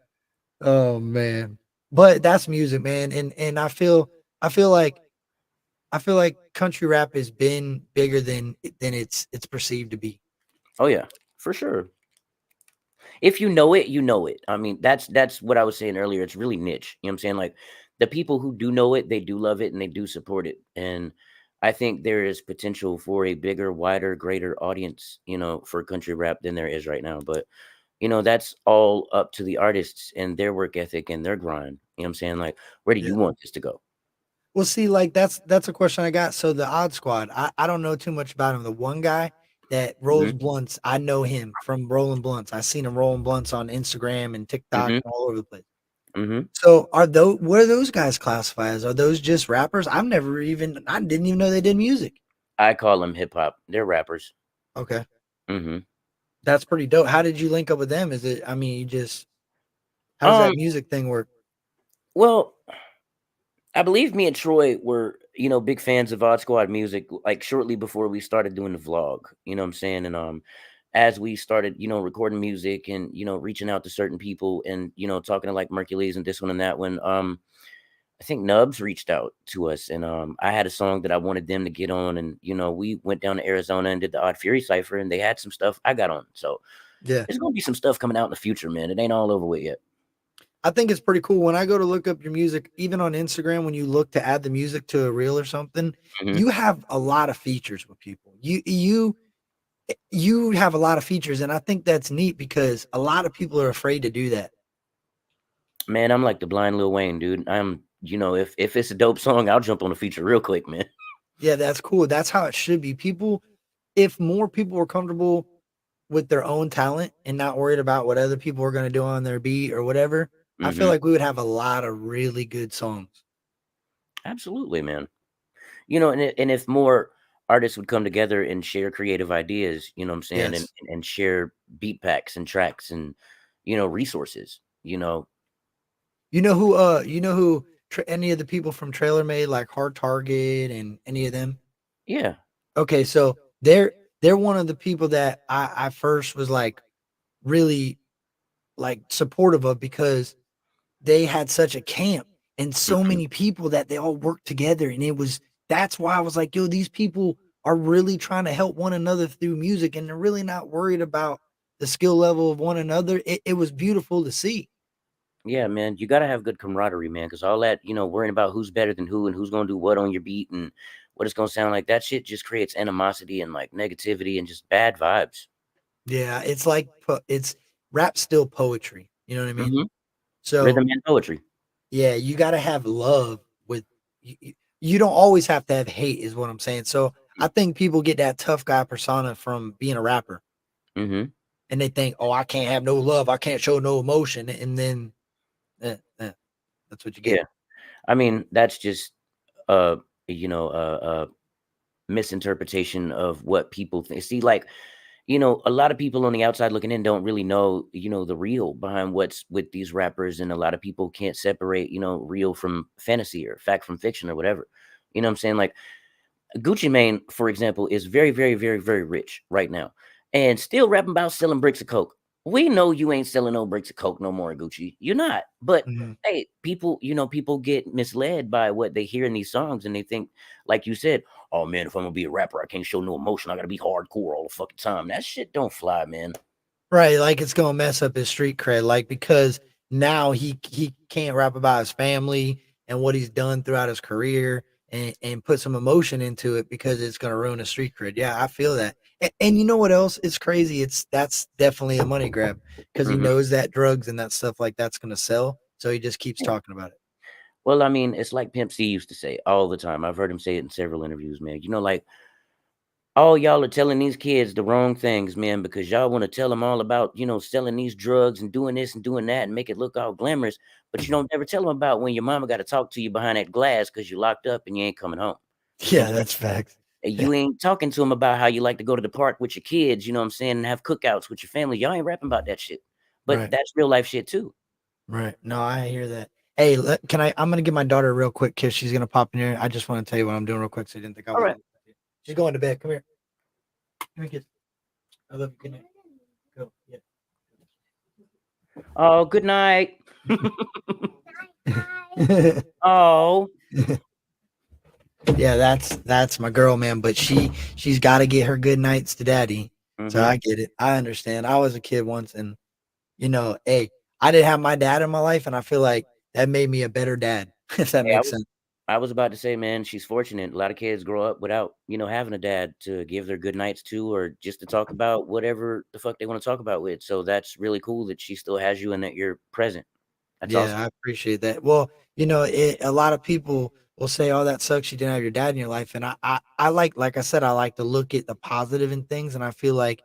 Oh man. But that's music, man. And I feel like country rap has been bigger than it's perceived to be. Oh yeah, for sure. If you know it, you know it. I mean, that's what I was saying earlier. It's really niche. You know what I'm saying? Like the people who do know it, they do love it and they do support it. And I think there is potential for a bigger, wider, greater audience, for country rap than there is right now. But that's all up to the artists and their work ethic and their grind. You know what I'm saying? Like, where do Yeah. you want this to go? Well, see, like that's a question I got. So the Odd Squad, I don't know too much about him. The one guy that rolls Hmm. blunts, I know him from rolling blunts. I seen him rolling blunts on Instagram and TikTok Hmm. and all over the place. Hmm. So are those what are those guys classified as? Are those just rappers? I didn't even know they did music. I call them hip hop. They're rappers. Okay. Hmm. That's pretty dope. How did you link up with them? Is it, I mean, how does Um. that music thing work? Well, I believe me and Troy were, big fans of Odd Squad music, like shortly before we started doing the vlog. You know what I'm saying? And as we started, recording music and reaching out to certain people and talking to like Mercules and this one and that one, I think Nubs reached out to us and I had a song that I wanted them to get on, and we went down to Arizona and did the Odd Fury cipher, and they had some stuff I got on. So Yeah. there's gonna be some stuff coming out in the future, man. It ain't all over with yet. I think it's pretty cool when I go to look up your music, even on Instagram, when you look to add the music to a reel or something, Hmm. you have a lot of features with people. You have a lot of features, and I think that's neat because a lot of people are afraid to do that. Man, I'm like the blind Lil Wayne, dude. If it's a dope song, I'll jump on the feature real quick, man. Yeah, that's cool. That's how it should be. If more people were comfortable with their own talent and not worried about what other people are going to do on their beat or whatever, I feel Hmm. like we would have a lot of really good songs. Absolutely, man. And if more artists would come together and share creative ideas, you know what I'm saying, and Yes. and share beat packs and tracks and resources, Any of the people from Trailer Made, like Hard Target and any of them? yeah. Okay, so they're one of the people that I first was like really like supportive of because they had such a camp and so Mhm. many people that they all worked together, and that's why I was like, yo, these people are really trying to help one another through music, and they're really not worried about the skill level of one another. It was beautiful to see. Yeah, man, you gotta have good camaraderie, man, because all that, worrying about who's better than who and who's gonna do what on your beat and what it's gonna sound like, that shit just creates animosity and like negativity and just bad vibes. Yeah, it's like it's rap still poetry. You know what I mean? Hmm. So Rhythm and poetry. yeah, you got to have love with you don't always have to have hate is what I'm saying. So I think people get that tough guy persona from being a rapper Hmm. and they think, "Oh, I can't have no love, I can't show no emotion." And then that's what you get. Yeah, I mean that's just uh you know uh misinterpretation of what people think. See, like, a lot of people on the outside looking in don't really know, the real behind what's with these rappers. And a lot of people can't separate, real from fantasy or fact from fiction or whatever. You know what I'm saying? Like Gucci Mane, for example, is very, very, very, very rich right now and still rapping about selling bricks of coke. We know you ain't selling no bricks of coke no more, Gucci. You're not. But Mhm. hey, people, people get misled by what they hear in these songs, and they think, like you said, oh man, if I'm gonna be a rapper, I can't show no emotion. I gotta be hardcore all the fucking time. That shit don't fly, man. Right, like it's gonna mess up his street cred, like because now he can't rap about his family and what he's done throughout his career and put some emotion into it because it's gonna ruin his street cred. Yeah, I feel that. And you know what else? It's crazy. That's definitely a money grab because he Mhm. knows that drugs and that stuff like that's gonna sell, so he just keeps Yeah. talking about it. Well, I mean, it's like Pimp C used to say all the time. I've heard him say it in several interviews, man. Like all y'all are telling these kids the wrong things, man, because y'all want to tell them all about, selling these drugs and doing this and doing that and make it look all glamorous. But you don't ever tell them about when your mama got to talk to you behind that glass because you're locked up and you ain't coming home. You know what Yeah, I'm saying? that's facts. And Yeah, you ain't talking to them about how you like to go to the park with your kids, you know what I'm saying, and have cookouts with your family. Y'all ain't rapping about that shit. But right, that's real life shit too. right. No, I hear that. Hey, can I? I'm gonna give my daughter a real quick kiss. She's gonna pop in here. I just want to tell you what I'm doing real quick, so you didn't think I All wasn't. right. She's going to bed. Come here. Give me a kiss. I love you. Good night. Go. Oh, good night. Yeah. Oh. Yeah, that's my girl, man. But she's got to get her good nights to daddy. So Mm-hmm. I get it. I understand. I was a kid once, and hey, I didn't have my dad in my life, and I feel like that made me a better dad. If that Hey, makes sense. I was about to say, man, she's fortunate. A lot of kids grow up without, having a dad to give their good nights to or just to talk about whatever the fuck they want to talk about with. So that's really cool that she still has you and that you're present. That's Yeah, awesome. I appreciate that. Well, a lot of people will say, "Oh, that sucks. You didn't have your dad in your life." And I like I said, I like to look at the positive in things, and I feel like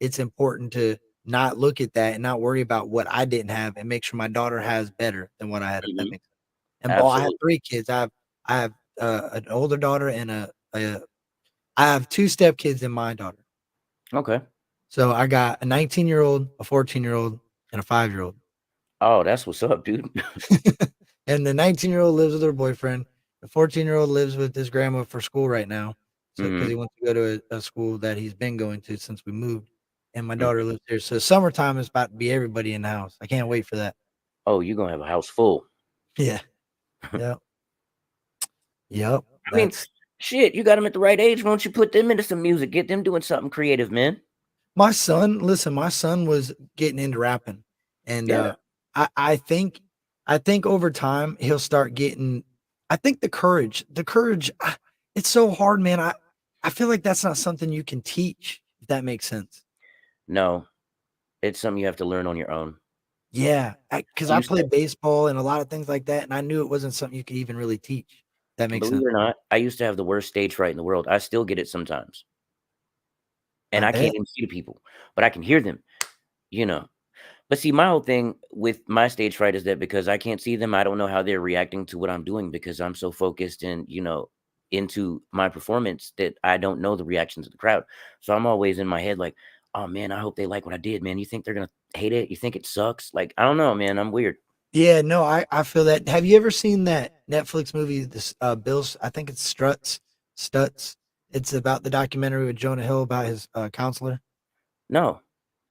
it's important to not look at that and not worry about what I didn't have, and make sure my daughter has better than what I had. If that Mhm. makes sense. And I have Absolutely. 3 kids. I have an older daughter and I have 2 stepkids and my daughter. Okay. So I got a 19-year-old, a 14-year-old, and a 5-year-old. Oh, that's what's up, dude. And the 19-year-old lives with her boyfriend. The 14-year-old lives with his grandma for school right now. So because Hmm. he wants to go to a school that he's been going to since we moved. And my daughter lives here. So summertime is about to be everybody in the house. I can't wait for that. Oh, you're gonna have a house full. Yeah. Yep. Yep. I mean, That's shit, you got them at the right age. Why don't you put them into some music? Get them doing something creative, man. my son. Listen, my son was getting into rapping. And Yeah. I think over time he'll start getting I think the courage, it's so hard, man. I feel like that's not something you can teach, if that makes sense. No, it's something you have to learn on your own. Yeah, because I I used to, played baseball and a lot of things like that, and I knew it wasn't something you could even really teach. That makes believe sense. it or not, I used to have the worst stage fright in the world. I still get it sometimes. And I I can't bet. even see the people, but I can hear them, you know. But see, my whole thing with my stage fright is that because I can't see them, I don't know how they're reacting to what I'm doing because I'm so focused and, into my performance that I don't know the reactions of the crowd. So I'm always in my head like, oh man, I hope they like what I did, man. You think they're gonna hate it? You think it sucks? Like, I don't know, man. I'm weird. Yeah, no, I feel that. Have you ever seen that Netflix movie, this Bill's? I think it's Stutz. It's about the documentary with Jonah Hill about his counselor. No.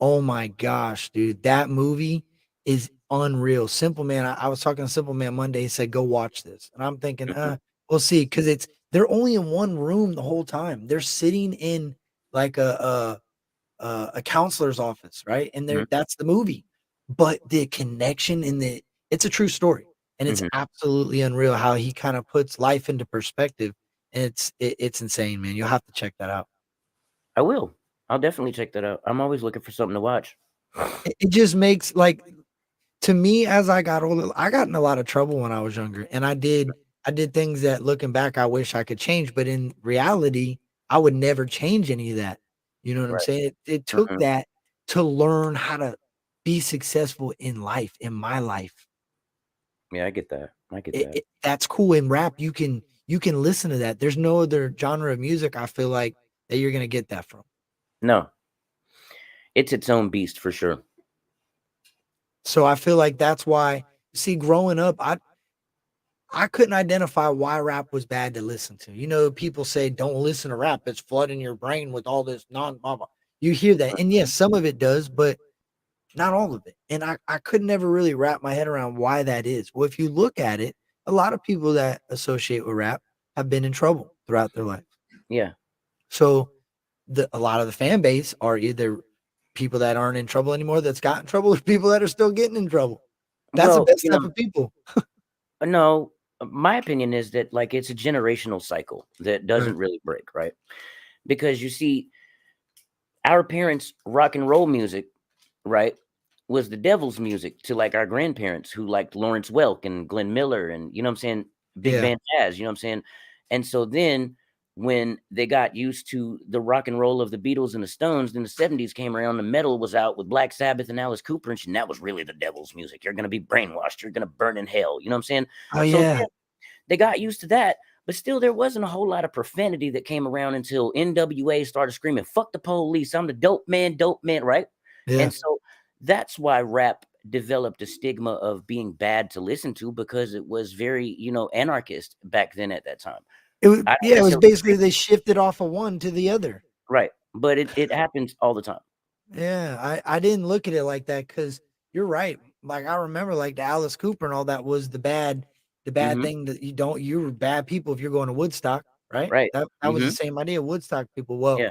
Oh my gosh, dude, that movie is unreal. Simple Man, I was talking to Simple Man Monday. He said, "Go watch this," and I'm thinking, Mhm, we'll see, because they're only in one room the whole time. They're sitting in like a counselor's office, right? And mhm, that's the movie, but the connection in it's a true story, and it's mhm. absolutely unreal how he kind of puts life into perspective, and it's insane, man. You'll have to check that out. I will. I'll definitely check that out. I'm always looking for something to watch. It just makes like to me, as I got older, I got in a lot of trouble when I was younger, and I did things that looking back I wish I could change, but in reality, I would never change any of that. You know what I'm Right. saying? It took Mhm. that to learn how to be successful in life, in my life. Yeah, I get that. I get that. That's cool. In rap, you can listen to that. There's no other genre of music I feel like that you're gonna get that from. No, it's its own beast for sure. So I feel like that's why see, growing up, I couldn't identify why rap was bad to listen to. People say don't listen to rap. It's flooding your brain with all this non blah blah. You hear that. And yes, some of it does, but not all of it. And I could never really wrap my head around why that is. Well, if you look at it, a lot of people that associate with rap have been in trouble throughout their life. Yeah. So a lot of the fan base are either people that aren't in trouble anymore that's got in trouble, or people that are still getting in trouble. That's the Well, best you type know, of people. no, my opinion is that like it's a generational cycle that doesn't really break, right? Because you see, our parents' rock and roll music, right, was the devil's music to like our grandparents who liked Lawrence Welk and Glenn Miller and you know what I'm saying, big Yeah. band jazz, you know what I'm saying? And so then when they got used to the rock and roll of the Beatles and the Stones, then the 70s came around, the metal was out with Black Sabbath and Alice Cooper, and that was really the devil's music. You're gonna be brainwashed, you're gonna burn in hell, you know what I'm saying? Oh So yeah. then they got used to that, but still there wasn't a whole lot of profanity that came around until NWA started screaming, "Fuck the police, I'm the dope man, right?" Yeah. And so that's why rap developed a stigma of being bad to listen to because it was very, anarchist back then at that time. I don't It was necessarily basically agree they shifted off of one to the other. right, but it happens all the time. Yeah, I didn't look at it like that because you're right. Like I remember, like the Alice Cooper and all that was the bad Mhm. thing that you were bad people if you're going to Woodstock, right? Right. That was the Mhm. same idea. Woodstock people. Well, Yeah.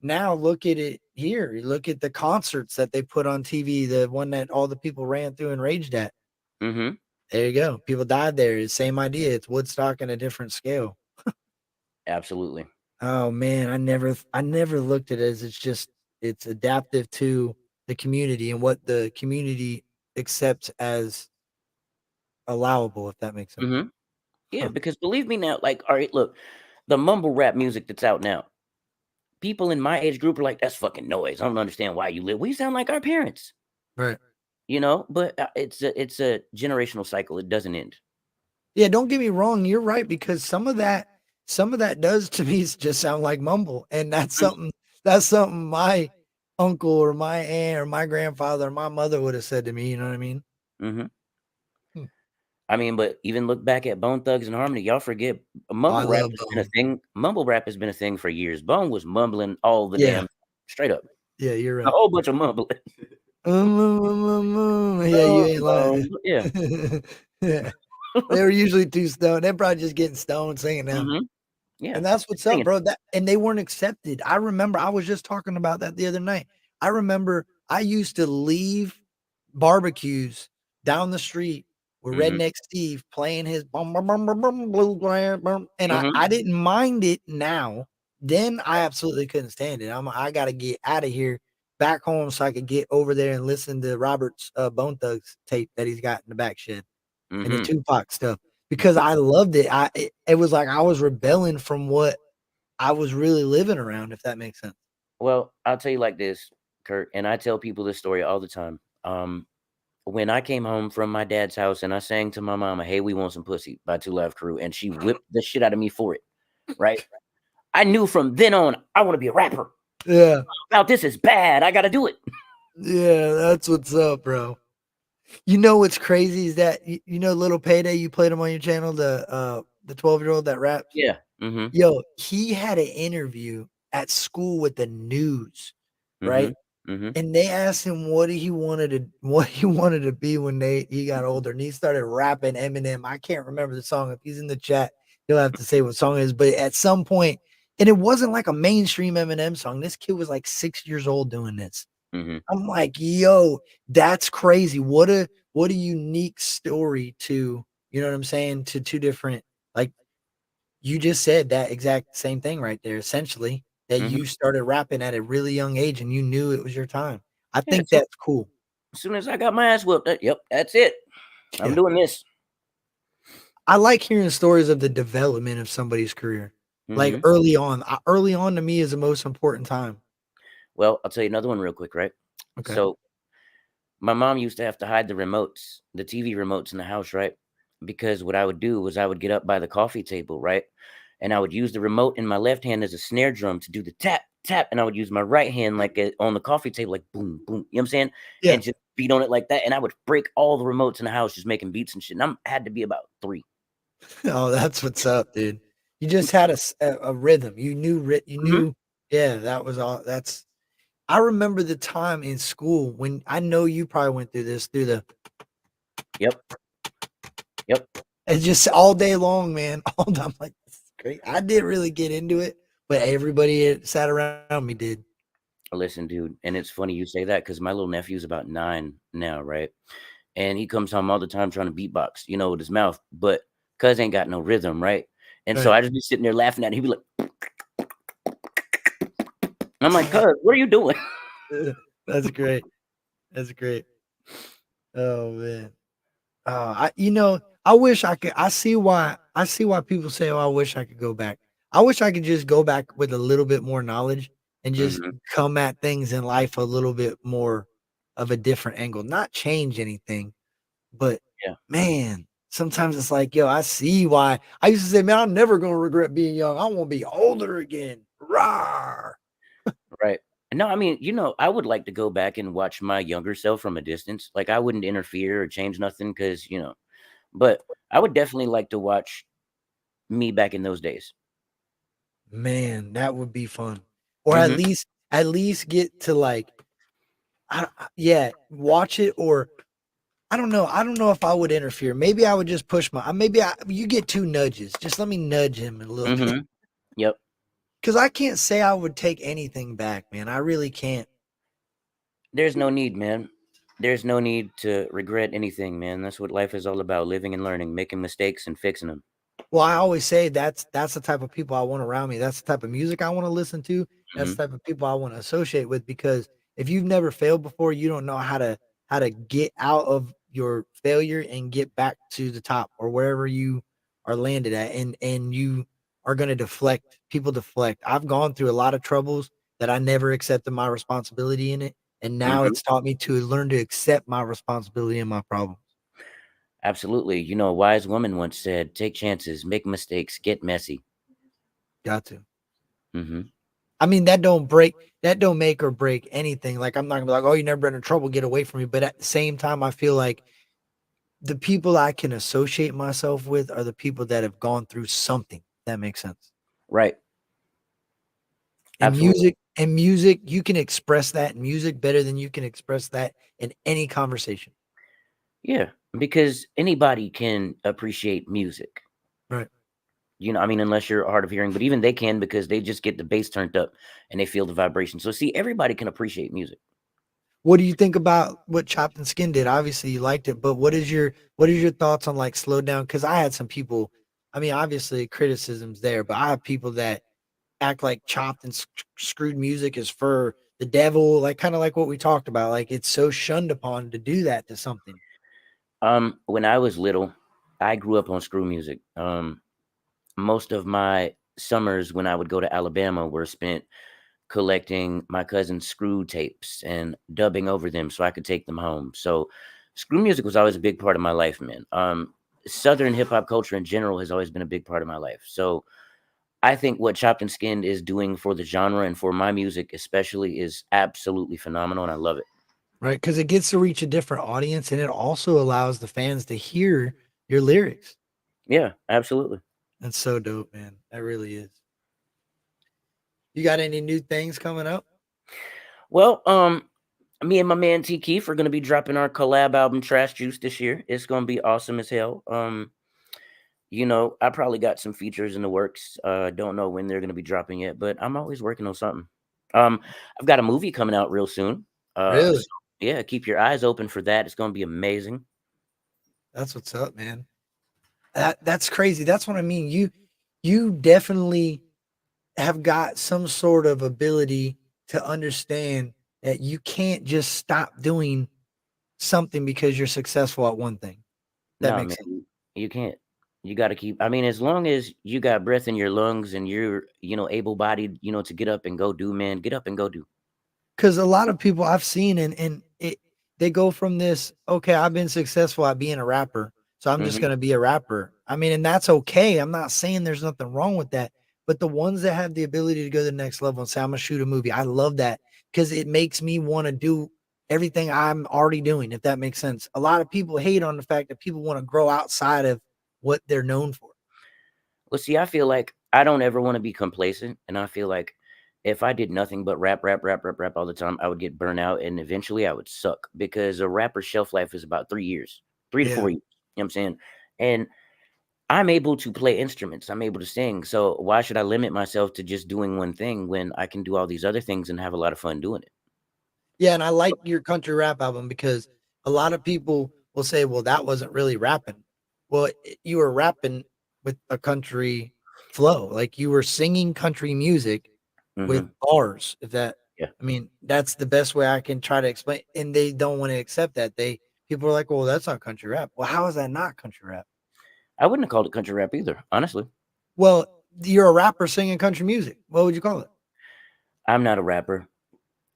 now look at it here. You look at the concerts that they put on TV, the one that all the people ran through and raged at. Mhm. There you go. People died there. It's the same idea. It's Woodstock in a different scale. Absolutely. Oh man, I never looked at it as it's adaptive to the community and what the community accepts as allowable, if that makes sense. Mhm. Yeah, Huh. because believe me now, like, all right, look, the mumble rap music that's out now, people in my age group are like, "That's fucking noise. I don't understand why you live." We sound like our parents, Right. but it's a generational cycle. It doesn't end. Yeah, don't get me wrong, you're right because some of that does to me just sound like mumble, and that's something my uncle or my aunt or my grandfather or my mother would have said to me, you know what I mean? Mhm. Hmm. I mean, but even look back at Bone Thugs and Harmony, y'all forget Oh, I mumble rap love has been a Bone. thing. Mumble rap has been a thing for years. Bone was mumbling all the Yeah. damn straight up. Yeah, you're A right. whole bunch of mumbling. Yeah, you ain't lying. Yeah. Yeah. They were usually too stoned. They're probably just getting stoned singing them. Mhm. Yeah. And that's what's up, Singing. bro. And they weren't accepted. I remember I was just talking about that the other night. I remember I used to leave barbecues down the street with Mhm. Redneck Steve playing his bum, bum, bum, bum, bum, bluegrass, bum, and Mhm. I didn't mind it now. Then I absolutely couldn't stand it. I gotta get out of here back home so I could get over there and listen to Robert's Bone Thugs tape that he's got in the back shed and the Mhm. Tupac stuff because I loved it. It was like I was rebelling from what I was really living around, if that makes sense. Well, I'll tell you like this, Kurt, and I tell people this story all the time. When I came home from my dad's house and I sang to my mama, "Hey, we want some pussy" by Two Live Crew, and she whipped the shit out of me for it, right? I knew from then on I want to be a rapper. Yeah. Now this is bad. I got to do it. Yeah, that's what's up, bro. You know what's crazy is that you know Little Payday, you played him on your channel, the 12-year-old that raps? Yeah. Mhm. Yo, he had an interview at school with the news, right? Mhm. Mhm. And they asked him what he wanted to be when he got older, and he started rapping Eminem. I can't remember the song. If he's in the chat, he'll have to say what song it is. But at some point, and it wasn't like a mainstream Eminem song. This kid was like 6 years old doing this. Mhm. I'm like, yo, that's crazy. What a unique story to, you know what I'm saying, to two different, like you just said that exact same thing right there, essentially, that Mhm. you started rapping at a really young age and you knew it was your time. I Yeah. think So that's cool. as soon as I got my ass whooped, yep, that's it. I'm Yeah. doing this. I like hearing stories of the development of somebody's career. Like Mhm. early on to me is the most important time. Well, I'll tell you another one real quick, right? Okay. So my mom used to have to hide the remotes, the TV remotes in the house, right? Because what I would do was I would get up by the coffee table, right? And I would use the remote in my left hand as a snare drum to do the tap, tap. And I would use my right hand like on the coffee table, like boom, boom. You know what I'm saying? Yeah. And just beat on it like that. And I would break all the remotes in the house just making beats and shit. And I had to be about 3. Oh, that's what's up, dude. You just had a rhythm. You knew Mhm. yeah, that was all. I remember the time in school when I know you probably went through this through the Yep. Yep. it's just all day long, man. All day. I'm like, this is great. I didn't really get into it, but everybody that sat around me did. Listen, dude, and it's funny you say that because my little nephew's about 9 now, right? And he comes home all the time trying to beatbox, with his mouth, but cuz ain't got no rhythm, right? And so Right. I just be sitting there laughing at him. He'd be like, I'm like, cuz, what are you doing? That's great. That's great. Oh man. I wish I could. I see why people say, "Oh, I wish I could go back." I wish I could just go back with a little bit more knowledge and just Mhm. come at things in life a little bit more of a different angle. Not change anything, but Yeah, man, sometimes it's like, yo, I see why. I used to say, man, I'm never gonna regret being young. I want to be older again. Rawr. right. No, I mean, I would like to go back and watch my younger self from a distance. Like I wouldn't interfere or change nothing because, but I would definitely like to watch me back in those days. Man, that would be fun. Or Mhm. at least get to like, yeah, watch it. Or I don't know. I don't know if I would interfere. Maybe I would just push you get 2 nudges. Just let me nudge him a little bit. Mhm. Yep. Cause I can't say I would take anything back, man. I really can't. There's no need, man. There's no need to regret anything, man. That's what life is all about, living and learning, making mistakes and fixing them. Well, I always say that's the type of people I want around me. That's the type of music I want to listen to. That's Mhm. the type of people I want to associate with because if you've never failed before, you don't know how to get out of your failure and get back to the top or wherever you are landed at and you are going to deflect. People deflect. I've gone through a lot of troubles that I never accepted my responsibility in it, and now Mhm. it's taught me to learn to accept my responsibility in my problems. Absolutely. A wise woman once said, "Take chances, make mistakes, get messy." Got to. Mhm. I mean, that don't make or break anything. Like I'm not gonna be like, oh, you never been in trouble, get away from me. But at the same time, I feel like the people I can associate myself with are the people that have gone through something. That makes sense. Right. And Absolutely. music, you can express that in music better than you can express that in any conversation. Yeah, because anybody can appreciate music. Right. I mean, unless you're hard of hearing, but even they can because they just get the bass turned up and they feel the vibration. So see, everybody can appreciate music. What do you think about what Chopped and Skin did? Obviously, you liked it, but what is your thoughts on like slow down? Because I had some people. I mean, obviously, criticisms there, but I have people that act like chopped and screwed music is for the devil, like kind of like what we talked about. Like it's so shunned upon to do that to something. When I was little, I grew up on screw music. Most of my summers when I would go to Alabama were spent collecting my cousin's screw tapes and dubbing over them so I could take them home. So screw music was always a big part of my life, man. Southern hip hop culture in general has always been a big part of my life. So I think what Chopped and Skinned is doing for the genre and for my music especially is absolutely phenomenal, and I love it. Right. Because it gets to reach a different audience and it also allows the fans to hear your lyrics. Yeah, absolutely. That's so dope, man. That really is. You got any new things coming up? Well, me and my man T Keith are gonna be dropping our collab album Trash Juice this year. It's gonna be awesome as hell. I probably got some features in the works. Don't know when they're gonna be dropping yet, but I'm always working on something. Um, I've got a movie coming out real soon. Really? So yeah, keep your eyes open for that. It's gonna be amazing. That's what's up, man. That's crazy. That's what I mean. You definitely have got some sort of ability to understand that you can't just stop doing something because you're successful at one thing. That No, makes man, sense. you can't. You got to keep. I mean, as long as you got breath in your lungs and you're, able bodied, to get up and go do, man, get up and go do. Because a lot of people I've seen they go from this, okay, I've been successful at being a rapper, so I'm just Hmm. gonna be a rapper. I mean, and that's okay. I'm not saying there's nothing wrong with that. But the ones that have the ability to go to the next level and say, I'm gonna shoot a movie, I love that because it makes me want to do everything I'm already doing, if that makes sense. A lot of people hate on the fact that people want to grow outside of what they're known for. Well, see, I feel like I don't ever want to be complacent, and I feel like if I did nothing but rap all the time, I would get burnt out and eventually I would suck because a rapper's shelf life is about 3 years, 3 to Yeah. 4 years. You know what I'm saying? And I'm able to play instruments. I'm able to sing. So why should I limit myself to just doing one thing when I can do all these other things and have a lot of fun doing it? Yeah, and I like your country rap album because a lot of people will say, "Well, that wasn't really rapping." Well, you were rapping with a country flow, like you were singing country music with Hmm. bars. If that, Yeah. I mean, that's the best way I can try to explain. And they don't want to accept that. People are like, "Well, that's not country rap." Well, how is that not country rap? I wouldn't have called it country rap either, honestly. Well, you're a rapper singing country music. What would you call it? I'm not a rapper.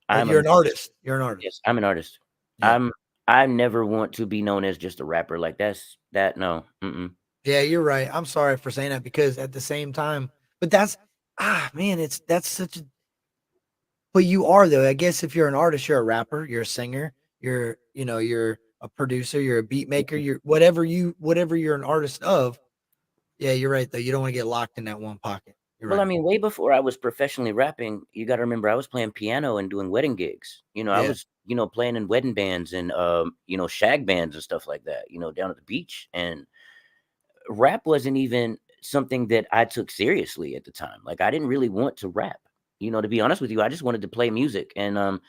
I'm You're a an artist. You're an artist. yes, I'm an artist. Yeah. I'm I never want to be known as just a rapper. Like that no. Mm-mm. Yeah, you're right. I'm sorry for saying that because at the same time, but that's man, that's such a but you are though. I guess if you're an artist, you're a rapper, you're a singer, you're a producer, you're a beat maker, you're whatever you're an artist of. Yeah, you're right though. You don't want to get locked in that one pocket. You're Well, I right. mean, way before I was professionally rapping, you got to remember I was playing piano and doing wedding gigs. I Yeah. was, playing in wedding bands and shag bands and stuff like that, down at the beach. And rap wasn't even something that I took seriously at the time. Like I didn't really want to rap. To be honest with you, I just wanted to play music. And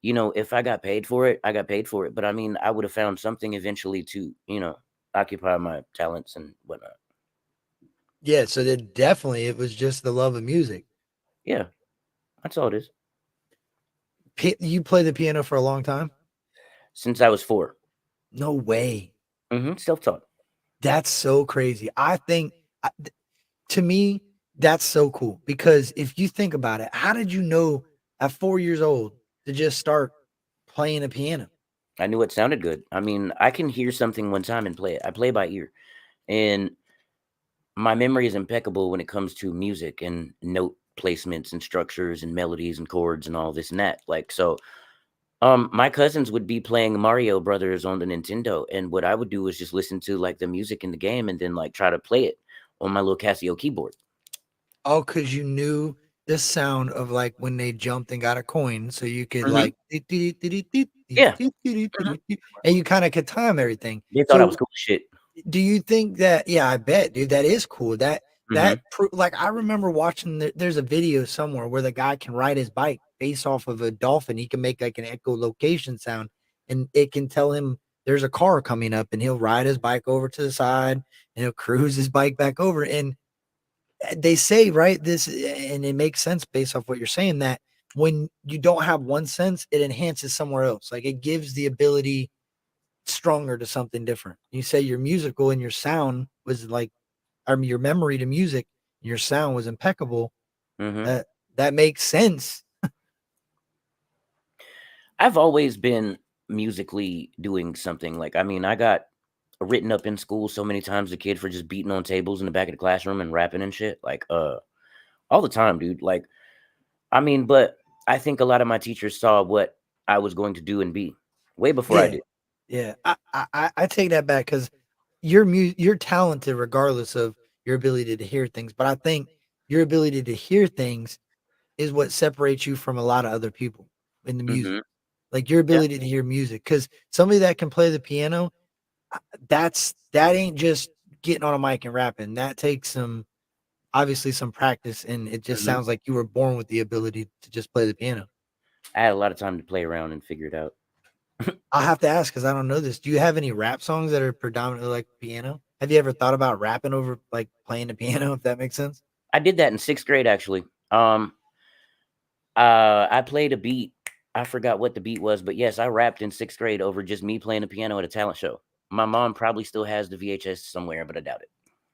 if I got paid for it, I got paid for it. But I mean, I would have found something eventually to, occupy my talents and whatnot. Yeah, so then definitely it was just the love of music. Yeah, that's all it is. You play the piano for a long time? Since I was 4. No way. Self-taught. That's so crazy. I think to me, that's so cool because if you think about it, how did you know at 4 years old to just start playing a piano? I knew it sounded good. I mean, I can hear something one time and play it. I play by ear. And my memory is impeccable when it comes to music and note placements and structures and melodies and chords and all this and that. Like so my cousins would be playing Mario Brothers on the Nintendo, and what I would do was just listen to like the music in the game and then like try to play it on my little Casio keyboard. Oh, because you knew the sound of like when they jumped and got a coin, so you could Mhm. like Yeah. and you kind of could time everything. They thought I was So cool as shit. do you think that yeah, I bet, dude, that is cool. Mhm. Like I remember watching there's a video somewhere where the guy can ride his bike based off of a dolphin. He can make like an echolocation sound and it can tell him there's a car coming up and he'll ride his bike over to the side and he'll cruise his bike back over. And they say, right, this and it makes sense based off what you're saying that when you don't have one sense, it enhances somewhere else. Like it gives the ability stronger to something different. You say your musical and your sound was like, I mean, your memory to music, your sound was impeccable. Mhm. That makes sense. I've always been musically doing something. Like I mean, I got written up in school so many times as a kid for just beating on tables in the back of the classroom and rapping and shit. Like all the time, dude. Like I mean, but I think a lot of my teachers saw what I was going to do and be way before I Yeah, did. yeah. I take that back because you're talented regardless of your ability to hear things. But I think your ability to hear things is what separates you from a lot of other people in the music. Mhm. Like your Yeah. ability to hear music, because somebody that can play the piano, that ain't just getting on a mic and rapping. That takes some obviously some practice, and it just Mhm. sounds like you were born with the ability to just play the piano. I had a lot of time to play around and figure it out. I'll have to ask because I don't know this. Do you have any rap songs that are predominantly like piano? Have you ever thought about rapping over like playing the piano, if that makes sense? I did that in 6th grade actually. I played a beat. I forgot what the beat was, but yes, I rapped in 6th grade over just me playing the piano at a talent show. My mom probably still has the VHS somewhere, but I doubt it.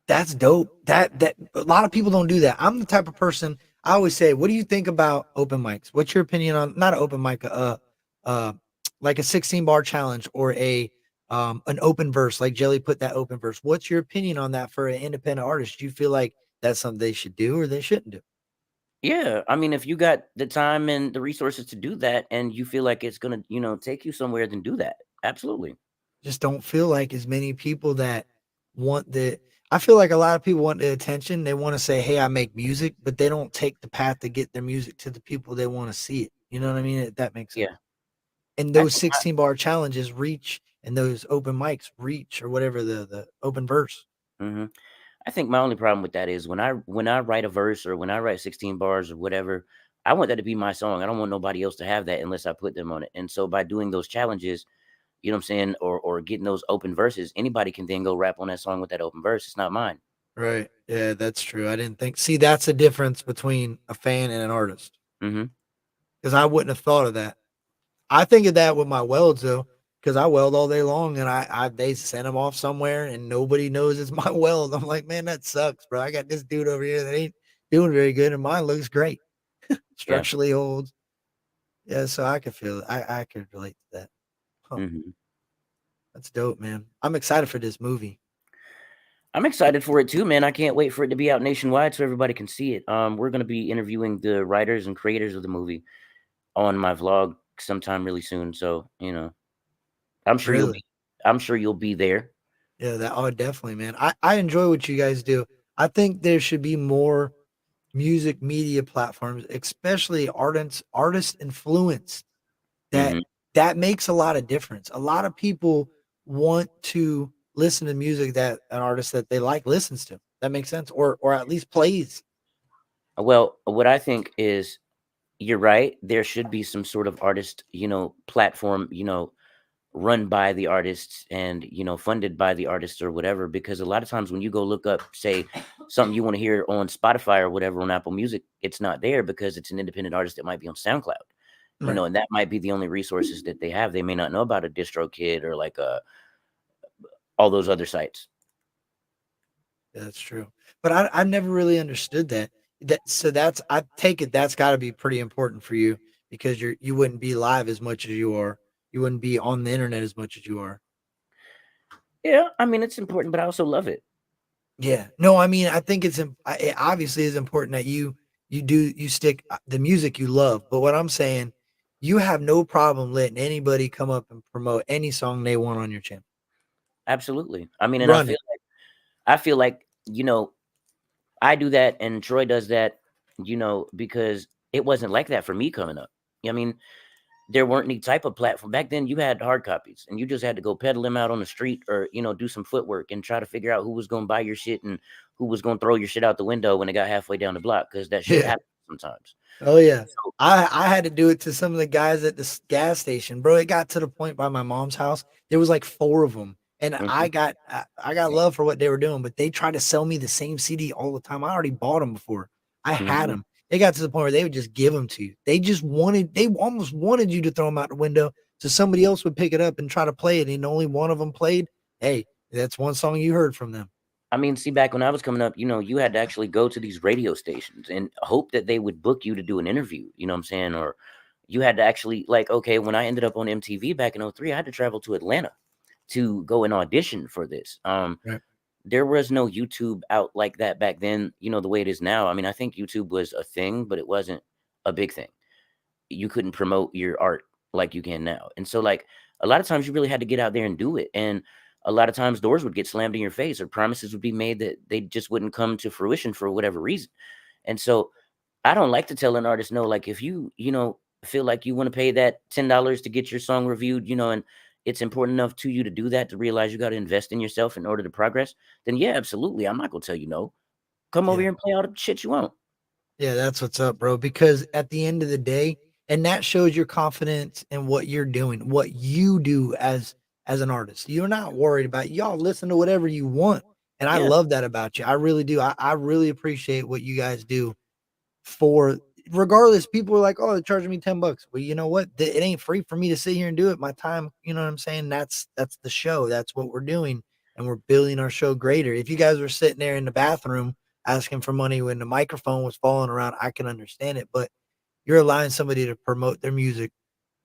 That's dope. That a lot of people don't do that. I'm the type of person I always say, "What do you think about open mics? What's your opinion on not an open mic, uh, like a 16 bar challenge or a an open verse like Jelly put that open verse. What's your opinion on that for an independent artist? Do you feel like that's something they should do or they shouldn't do? Yeah, I mean, if you got the time and the resources to do that, and you feel like it's gonna, take you somewhere, then do that. Absolutely. Just don't feel like as many people that want the I feel like a lot of people want the attention. They want to say, "Hey, I make music," but they don't take the path to get their music to the people they want to see it. You know what I mean? If that makes sense. Yeah, And I those think 16 bar challenges reach, and those open mics reach, or whatever the open verse. hmm I think my only problem with that is when I write a verse or when I write 16 bars or whatever, I want that to be my song. I don't want nobody else to have that unless I put them on it. And so by doing those challenges, you know what I'm saying, or getting those open verses, anybody can then go rap on that song with that open verse. It's not mine. Right. Yeah, that's true. I didn't think. See, that's the difference between a fan and an artist. hmm Because I wouldn't have thought of that. I think of that with my welds though, because I weld all day long, and I they send them off somewhere, and nobody knows it's my weld. I'm like, man, that sucks, bro. I got this dude over here that ain't doing very good, and mine looks great, Yeah. structurally holds. Yeah, so I could feel it. I could relate to that. Huh, hmm that's dope, man. I'm excited for this movie. I'm excited for it too, man. I can't wait for it to be out nationwide so everybody can see it. We're gonna be interviewing the writers and creators of the movie on my vlog sometime really soon. So, I'm sure you'll Really? be I'm sure you'll be there. Yeah, that oh definitely, man. I enjoy what you guys do. I think there should be more music media platforms, especially artist influence that hmm that makes a lot of difference. A lot of people want to listen to music that an artist that they like listens to. That makes sense, or at least plays. Well, what I think is you're right. There should be some sort of artist, platform, run by the artists and, funded by the artists or whatever. Because a lot of times when you go look up, say, something you want to hear on Spotify or whatever on Apple Music, it's not there because it's an independent artist that might be on SoundCloud, Right. and that might be the only resources that they have. They may not know about a DistroKid or like all those other sites. That's true. But I never really understood that. That's I take it that's got to be pretty important for you because you wouldn't be live as much as you are. You wouldn't be on the internet as much as you are. Yeah, I mean it's important, but I also love it. Yeah. No, I mean, I think it obviously is important that you stick the music you love. But what I'm saying, you have no problem letting anybody come up and promote any song they want on your channel. Absolutely. I mean, and Run it. I feel like, I do that and Troy does that, because it wasn't like that for me coming up. I mean, there weren't any type of platform back then. You had hard copies and you just had to go peddle them out on the street or, do some footwork and try to figure out who was going to buy your shit and who was going to throw your shit out the window when it got halfway down the block. Cause that shit Yeah. happens sometimes. Oh yeah. So, I had to do it to some of the guys at the gas station, bro. It got to the point by my mom's house. There was like four of them, and mhm, I got love for what they were doing, but they tried to sell me the same CD all the time. I already bought them before. I had mhm. them. It got to the point where they would just give them to you. They almost wanted you to throw them out the window so somebody else would pick it up and try to play it. And only one of them played. Hey, that's one song you heard from them. I mean, see, back when I was coming up, you had to actually go to these radio stations and hope that they would book you to do an interview. You know what I'm saying? Or you had to actually like, okay, when I ended up on MTV back in '03, I had to travel to Atlanta to go and audition for this. Right. There was no YouTube out like that back then, the way it is now. I mean, I think YouTube was a thing, but it wasn't a big thing. You couldn't promote your art like you can now. And so like a lot of times you really had to get out there and do it. And a lot of times doors would get slammed in your face or promises would be made that they just wouldn't come to fruition for whatever reason. And so I don't like to tell an artist no, like if you feel like you want to pay that $10 to get your song reviewed, and it's important enough to you to do that, to realize you got to invest in yourself in order to progress, then yeah, absolutely. I'm not gonna tell you no. Come over Yeah. here and play all the shit you want. Yeah, that's what's up, bro. Because at the end of the day, and that shows your confidence in what you're doing, what you do as an artist. You're not worried about y'all listen to whatever you want. And I Yeah. love that about you. I really do. I really appreciate what you guys do for regardless, people are like, oh, they're charging me 10 bucks. Well, you know what? It ain't free for me to sit here and do it. My time, you know what I'm saying? That's the show. That's what we're doing. And we're building our show greater. If you guys were sitting there in the bathroom asking for money when the microphone was falling around, I can understand it. But you're allowing somebody to promote their music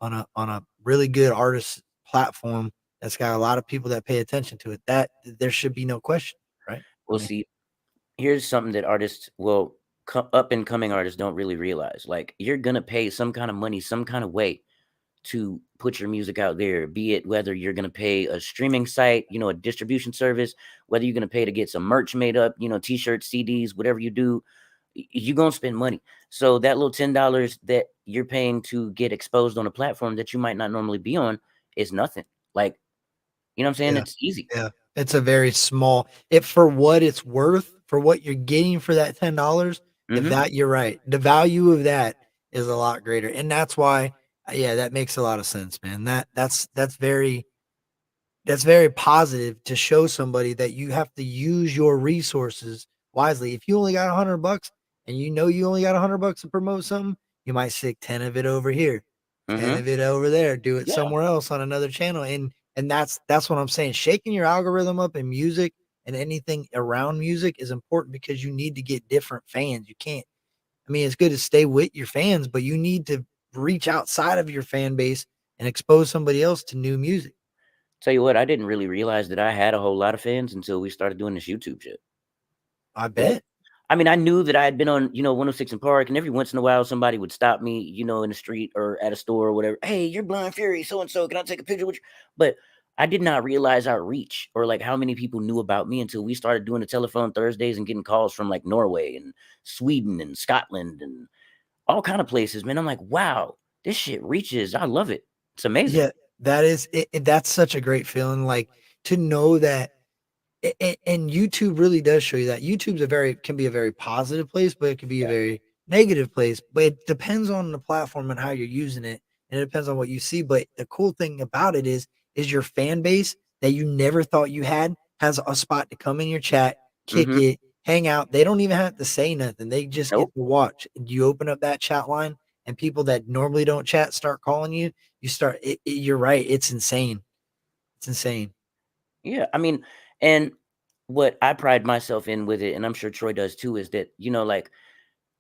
on a really good artist platform that's got a lot of people that pay attention to it. That there should be no question, right? I We'll mean, see. Here's something that artists will up and coming artists don't really realize. Like you're gonna pay some kind of money, some kind of way to put your music out there, be it whether you're going to pay a streaming site, a distribution service, whether you're going to pay to get some merch made up, t-shirts, CDs, whatever you do, you're going to spend money. So that little $10 that you're paying to get exposed on a platform that you might not normally be on is nothing. Like, you know what I'm saying? Yeah. It's easy. Yeah. It's a very small, if for what it's worth, for what you're getting for that $10, if Hmm. that, you're right. The value of that is a lot greater. And that's why, yeah, that makes a lot of sense, man. That's very positive to show somebody that you have to use your resources wisely. If you only got $100 and you know you only got $100 to promote something, you might stick 10 of it over here, 10 Hmm. of it over there, do it Yeah. somewhere else on another channel. And that's what I'm saying. Shaking your algorithm up in music and anything around music is important because you need to get different fans. You can't, I mean, it's good to stay with your fans, but you need to reach outside of your fan base and expose somebody else to new music. Tell you what, I didn't really realize that I had a whole lot of fans until we started doing this YouTube shit. I Like, bet. I mean, I knew that I had been on, 106 in Park, and every once in a while somebody would stop me, in the street or at a store or whatever. Hey, you're Blind Fury, so and so. Can I take a picture with you? But I did not realize our reach or like how many people knew about me until we started doing the telephone Thursdays and getting calls from like Norway and Sweden and Scotland and all kind of places. Man, I'm like, wow, this shit reaches. I love it. It's amazing. Yeah, that is that's such a great feeling, like, to know that and YouTube really does show you that. YouTube's a very can be a very positive place, but it can be a very negative place, but it depends on the platform and how you're using it, and it depends on what you see, but the cool thing about it is your fan base that you never thought you had has a spot to come in your chat, kick Mm-hmm. it, hang out. They don't even have to say nothing. They just get Nope. to watch. You open up that chat line and people that normally don't chat start calling you. You start you're right. It's insane. It's insane. Yeah, I mean, and what I pride myself in with it, and I'm sure Troy does too, is that, like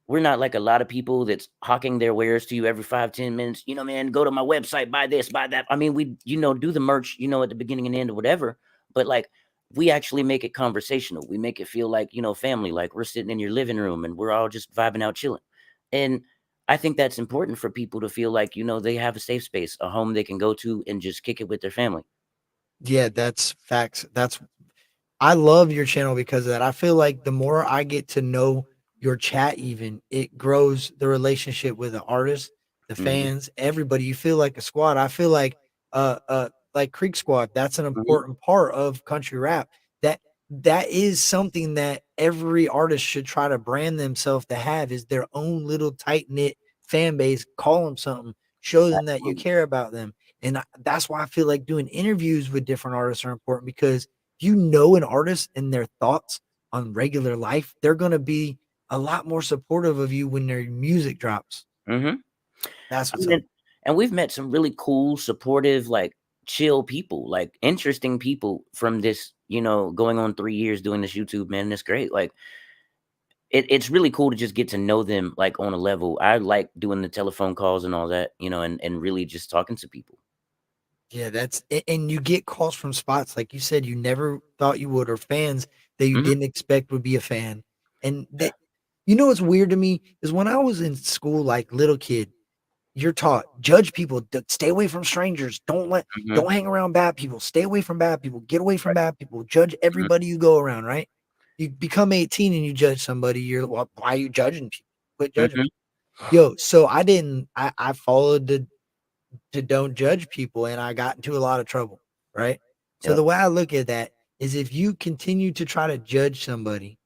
we're not like a lot of people that's hawking their wares to you every 5, 10 minutes. Man, go to my website, buy this, buy that. I mean, we, do the merch, at the beginning and end or whatever. But like we actually make it conversational. We make it feel like, family, like we're sitting in your living room and we're all just vibing out, chilling. And I think that's important for people to feel like, they have a safe space, a home they can go to and just kick it with their family. Yeah, that's facts. I love your channel because of that. I feel like the more I get to know your chat, even it grows the relationship with the artists, the Hmm. fans, everybody. You feel like a squad. I feel like Creek Squad. That's an Hmm. important part of country rap. That that is something that every artist should try to brand themselves to have is their own little tight knit fan base. Call them something. Show them that you care about them. And that's why I feel like doing interviews with different artists are important because you know an artist and their thoughts on regular life, they're going to be a lot more supportive of you when their music drops. Hmm. That's I what's mean, up. and we've met some really cool, supportive, like chill people, like interesting people from this, going on 3 years doing this YouTube, man. It's great. Like it's really cool to just get to know them like on a level. I like doing the telephone calls and all that, and really just talking to people. Yeah, and you get calls from spots like you said you never thought you would, or fans that you Hmm. didn't expect would be a fan. And that, what's weird to me is when I was in school, like little kid, you're taught judge people, stay away from strangers, Hmm. don't hang around bad people, stay away from bad people, get away from bad people, judge Hmm. everybody you go around, right? You become 18 and you judge somebody, you're well, why are you judging people? Quit judging Hmm. people. Yo, so I followed the to don't judge people and I got into a lot of trouble, right? So Yep. the way I look at that is if you continue to try to judge somebody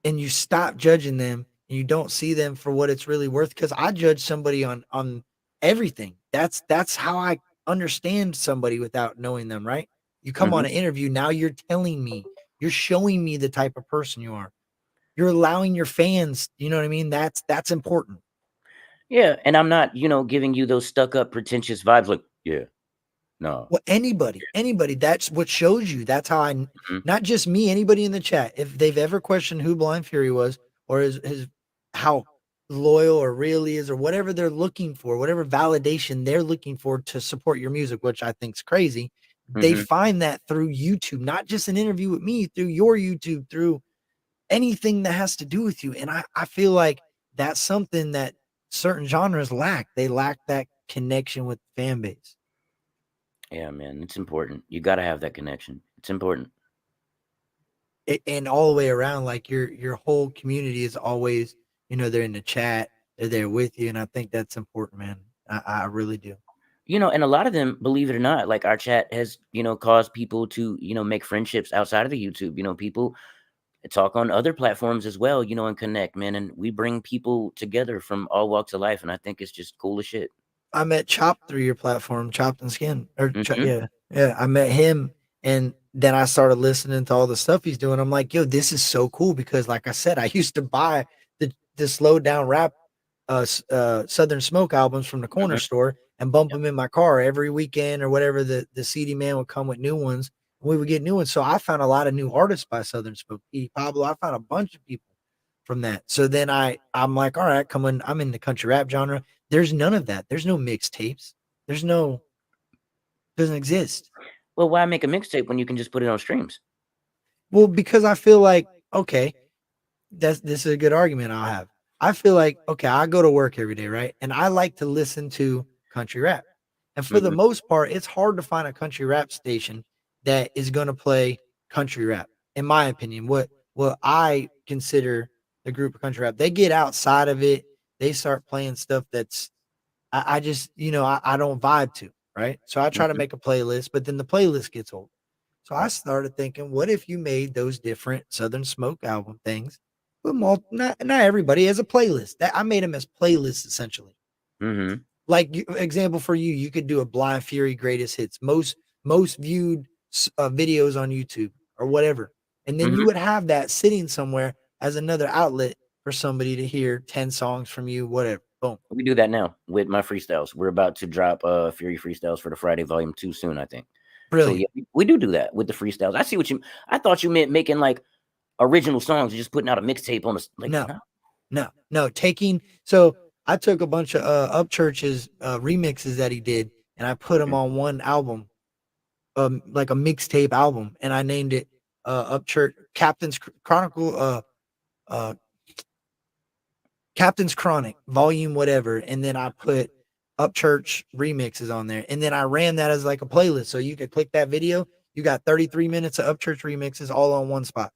and you stop judging them and you don't see them for what it's really worth, because I judge somebody on everything. That's how I understand somebody without knowing them, right? You come Hmm. on an interview, now you're telling me, you're showing me the type of person you are. You're allowing your fans, you know what I mean? That's important. Yeah, and I'm not, giving you those stuck up, pretentious vibes. Like, yeah, no. Well, anybody, that's what shows you. That's how Hmm. not just me, anybody in the chat, if they've ever questioned who Blind Fury was or his how loyal or real he is or whatever they're looking for, whatever validation they're looking for to support your music, which I think's crazy, they Hmm. find that through YouTube, not just an interview with me, through your YouTube, through anything that has to do with you. And I feel like that's something that certain genres lack. They lack that connection with the fan base. Yeah, man, it's important. You got to have that connection. It's important. And all the way around, like your whole community is always, they're in the chat, they're there with you, and I think that's important, man. I really do. And a lot of them, believe it or not, like our chat has, caused people to, make friendships outside of the YouTube. People talk on other platforms as well, and connect, man. And we bring people together from all walks of life, and I think it's just cool as shit. I met Chop through your platform, Chopped and Skin, Mhm. yeah. I met him, and then I started listening to all the stuff he's doing. I'm like, yo, this is so cool because, like I said, I used to buy the slowed down rap, Southern Smoke albums from the corner Mhm. store and bump them in my car every weekend or whatever. The CD man would come with new ones. We would get new ones. So I found a lot of new artists by Southern Smoke. E. Pablo, I found a bunch of people from that. So then I'm like, all right, come on, I'm in the country rap genre. There's none of that. There's no mixtapes. Doesn't exist. Well, why make a mixtape when you can just put it on streams? Well, because I feel like, okay, this is a good argument I'll have. I feel like, okay, I go to work every day, right? And I like to listen to country rap. And for the Mhm. most part, it's hard to find a country rap station that is going to play country rap, in my opinion. What I consider the group of country rap, they get outside of it, they start playing stuff that's I just, I don't vibe to, right? So I try to Mhm. make a playlist, but then the playlist gets old. So I Right. started thinking, what if you made those different Southern Smoke album things? Put them all, not everybody as a playlist. That I made them as playlists essentially. Mhm. Like example for you, you could do a Blind Fury greatest hits, most viewed videos on YouTube or whatever, and then you Mhm. would have that sitting somewhere as another outlet for somebody to hear 10 songs from you, whatever. Boom, We do that now with my freestyles. We're about to drop Fury freestyles for the Friday Volume 2 soon, I think. So yeah, brilliant. we do that with the freestyles. I see what you. I thought you meant making like original songs, and just putting out a mixtape on like No, no. no. So I took a bunch of Upchurch's remixes that he did, and I put them Mhm. on one album, like a mixtape album, and I named it Upchurch Chronicle, uh, Captain's Chronic, volume whatever, and then I put Upchurch remixes on there, and then I ran that as like a playlist, so you could click that video. You got 33 minutes of Upchurch remixes all on one spot.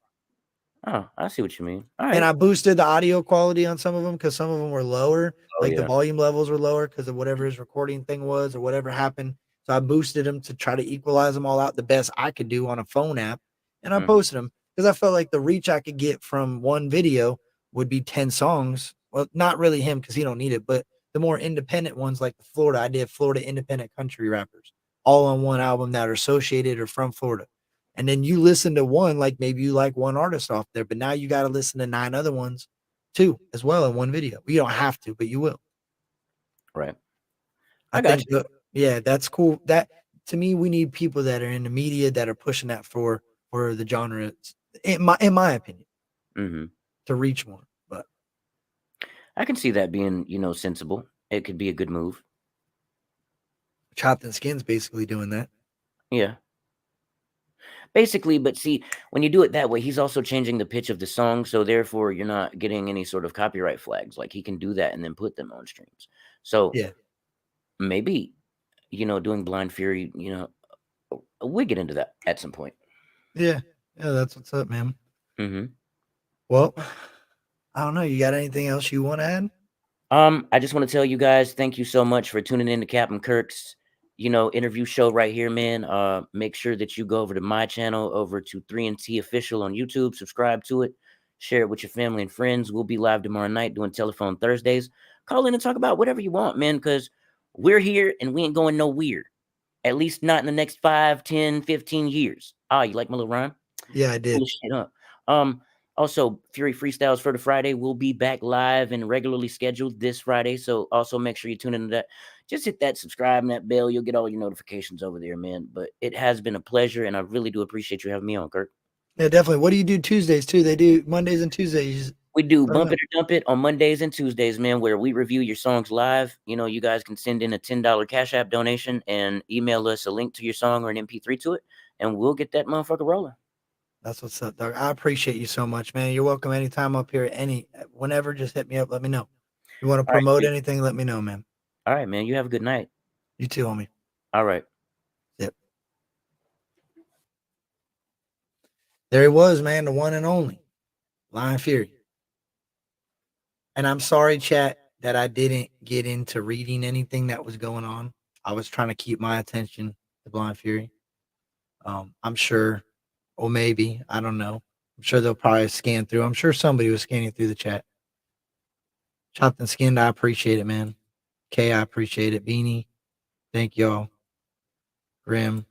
Oh, I see what you mean. All And right. I boosted the audio quality on some of them because some of them were lower, Oh like the yeah. volume levels were lower because of whatever his recording thing was or whatever happened. So I boosted them to try to equalize them all out the best I could do on a phone app, and I Mhm. posted them because I felt like the reach I could get from one video would be 10 songs. Well, not really him because he don't need it, but the more independent ones like the Florida, I did Florida independent country rappers all on one album that are associated or from Florida. And then you listen to one, like maybe you like one artist off there, but now you got to listen to 9 other ones too, as well in one video. You don't have to, but you will. Right. I I got think, you. yeah, that's cool. That to me, we need people that are in the media that are pushing that for the genre, in my opinion, Hmm. to reach more. But I can see that being, sensible. It could be a good move. Chopped and Skin's basically doing that. Yeah. Basically, but see, when you do it that way, he's also changing the pitch of the song, so therefore you're not getting any sort of copyright flags. Like he can do that and then put them on streams. So Yeah, maybe, doing Blind Fury, we get into that at some point. yeah, yeah. That's what's up, man. Hmm. Well, I don't know. You got anything else you want to add? I just want to tell you guys, thank you so much for tuning in to Captain Kirk's, interview show right here, man. Make sure that you go over to my channel, over to 3NT Official on YouTube, subscribe to it, share it with your family and friends. We'll be live tomorrow night doing Telephone Thursdays. Call in and talk about whatever you want, man, because we're here and we ain't going nowhere. At least not in the next 5, 10, 15 years. Ah, you like my little rhyme? Yeah, I did. Cool shit, huh? Um, Also, Fury Freestyles for the Friday will be back live and regularly scheduled this Friday. So also make sure you tune into that. Just hit that subscribe and that bell. You'll get all your notifications over there, man. But it has been a pleasure, and I really do appreciate you having me on, Kirk. Yeah, definitely. What do you do Tuesdays too? They do Mondays and Tuesdays. We do I don't Bump know. It or Dump It on Mondays and Tuesdays, man, where we review your songs live. You guys can send in a $10 Cash App donation and email us a link to your song or an MP3 to it, and we'll get that motherfucker rolling. That's what's up, dog. I appreciate you so much, man. You're welcome anytime up here. Whenever, just hit me up. Let me know. You want to All right, promote sweet. anything? Let me know, man. All right, man. You have a good night. You too, homie. All right. Yep. There he was, man, the one and only Lion Fury. And I'm sorry, chat, that I didn't get into reading anything that was going on. I was trying to keep my attention to Blind Fury. I'm sure, or maybe, I don't know. I'm sure they'll probably scan through. I'm sure somebody was scanning through the chat. Chopped and Skinned, I appreciate it, man. Kay, I appreciate it. Beanie, thank y'all. Grim,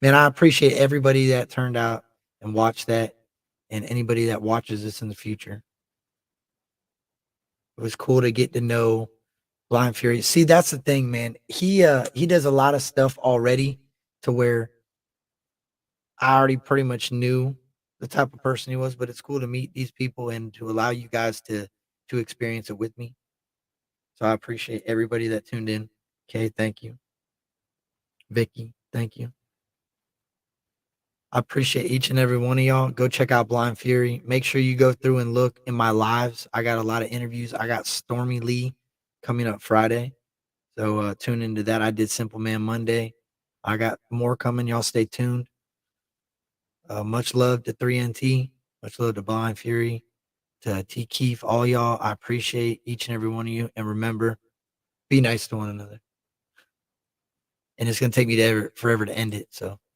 man, I appreciate everybody that turned out and watched that, and anybody that watches this in the future. It was cool to get to know Blind Fury. See, that's the thing, man. He does a lot of stuff already to where I already pretty much knew the type of person he was, but it's cool to meet these people and to allow you guys to experience it with me. So I appreciate everybody that tuned in. Okay, thank you. Vicky, thank you. I appreciate each and every one of y'all. Go check out Blind Fury. Make sure you go through and look in my lives. I got a lot of interviews. I got Stormy Lee coming up Friday. So tune into that. I did Simple Man Monday. I got more coming. Y'all stay tuned. Much love to 3NT. Much love to Blind Fury. To T Keefe, all y'all. I appreciate each and every one of you. And remember, be nice to one another. And it's going to take me forever to end it. So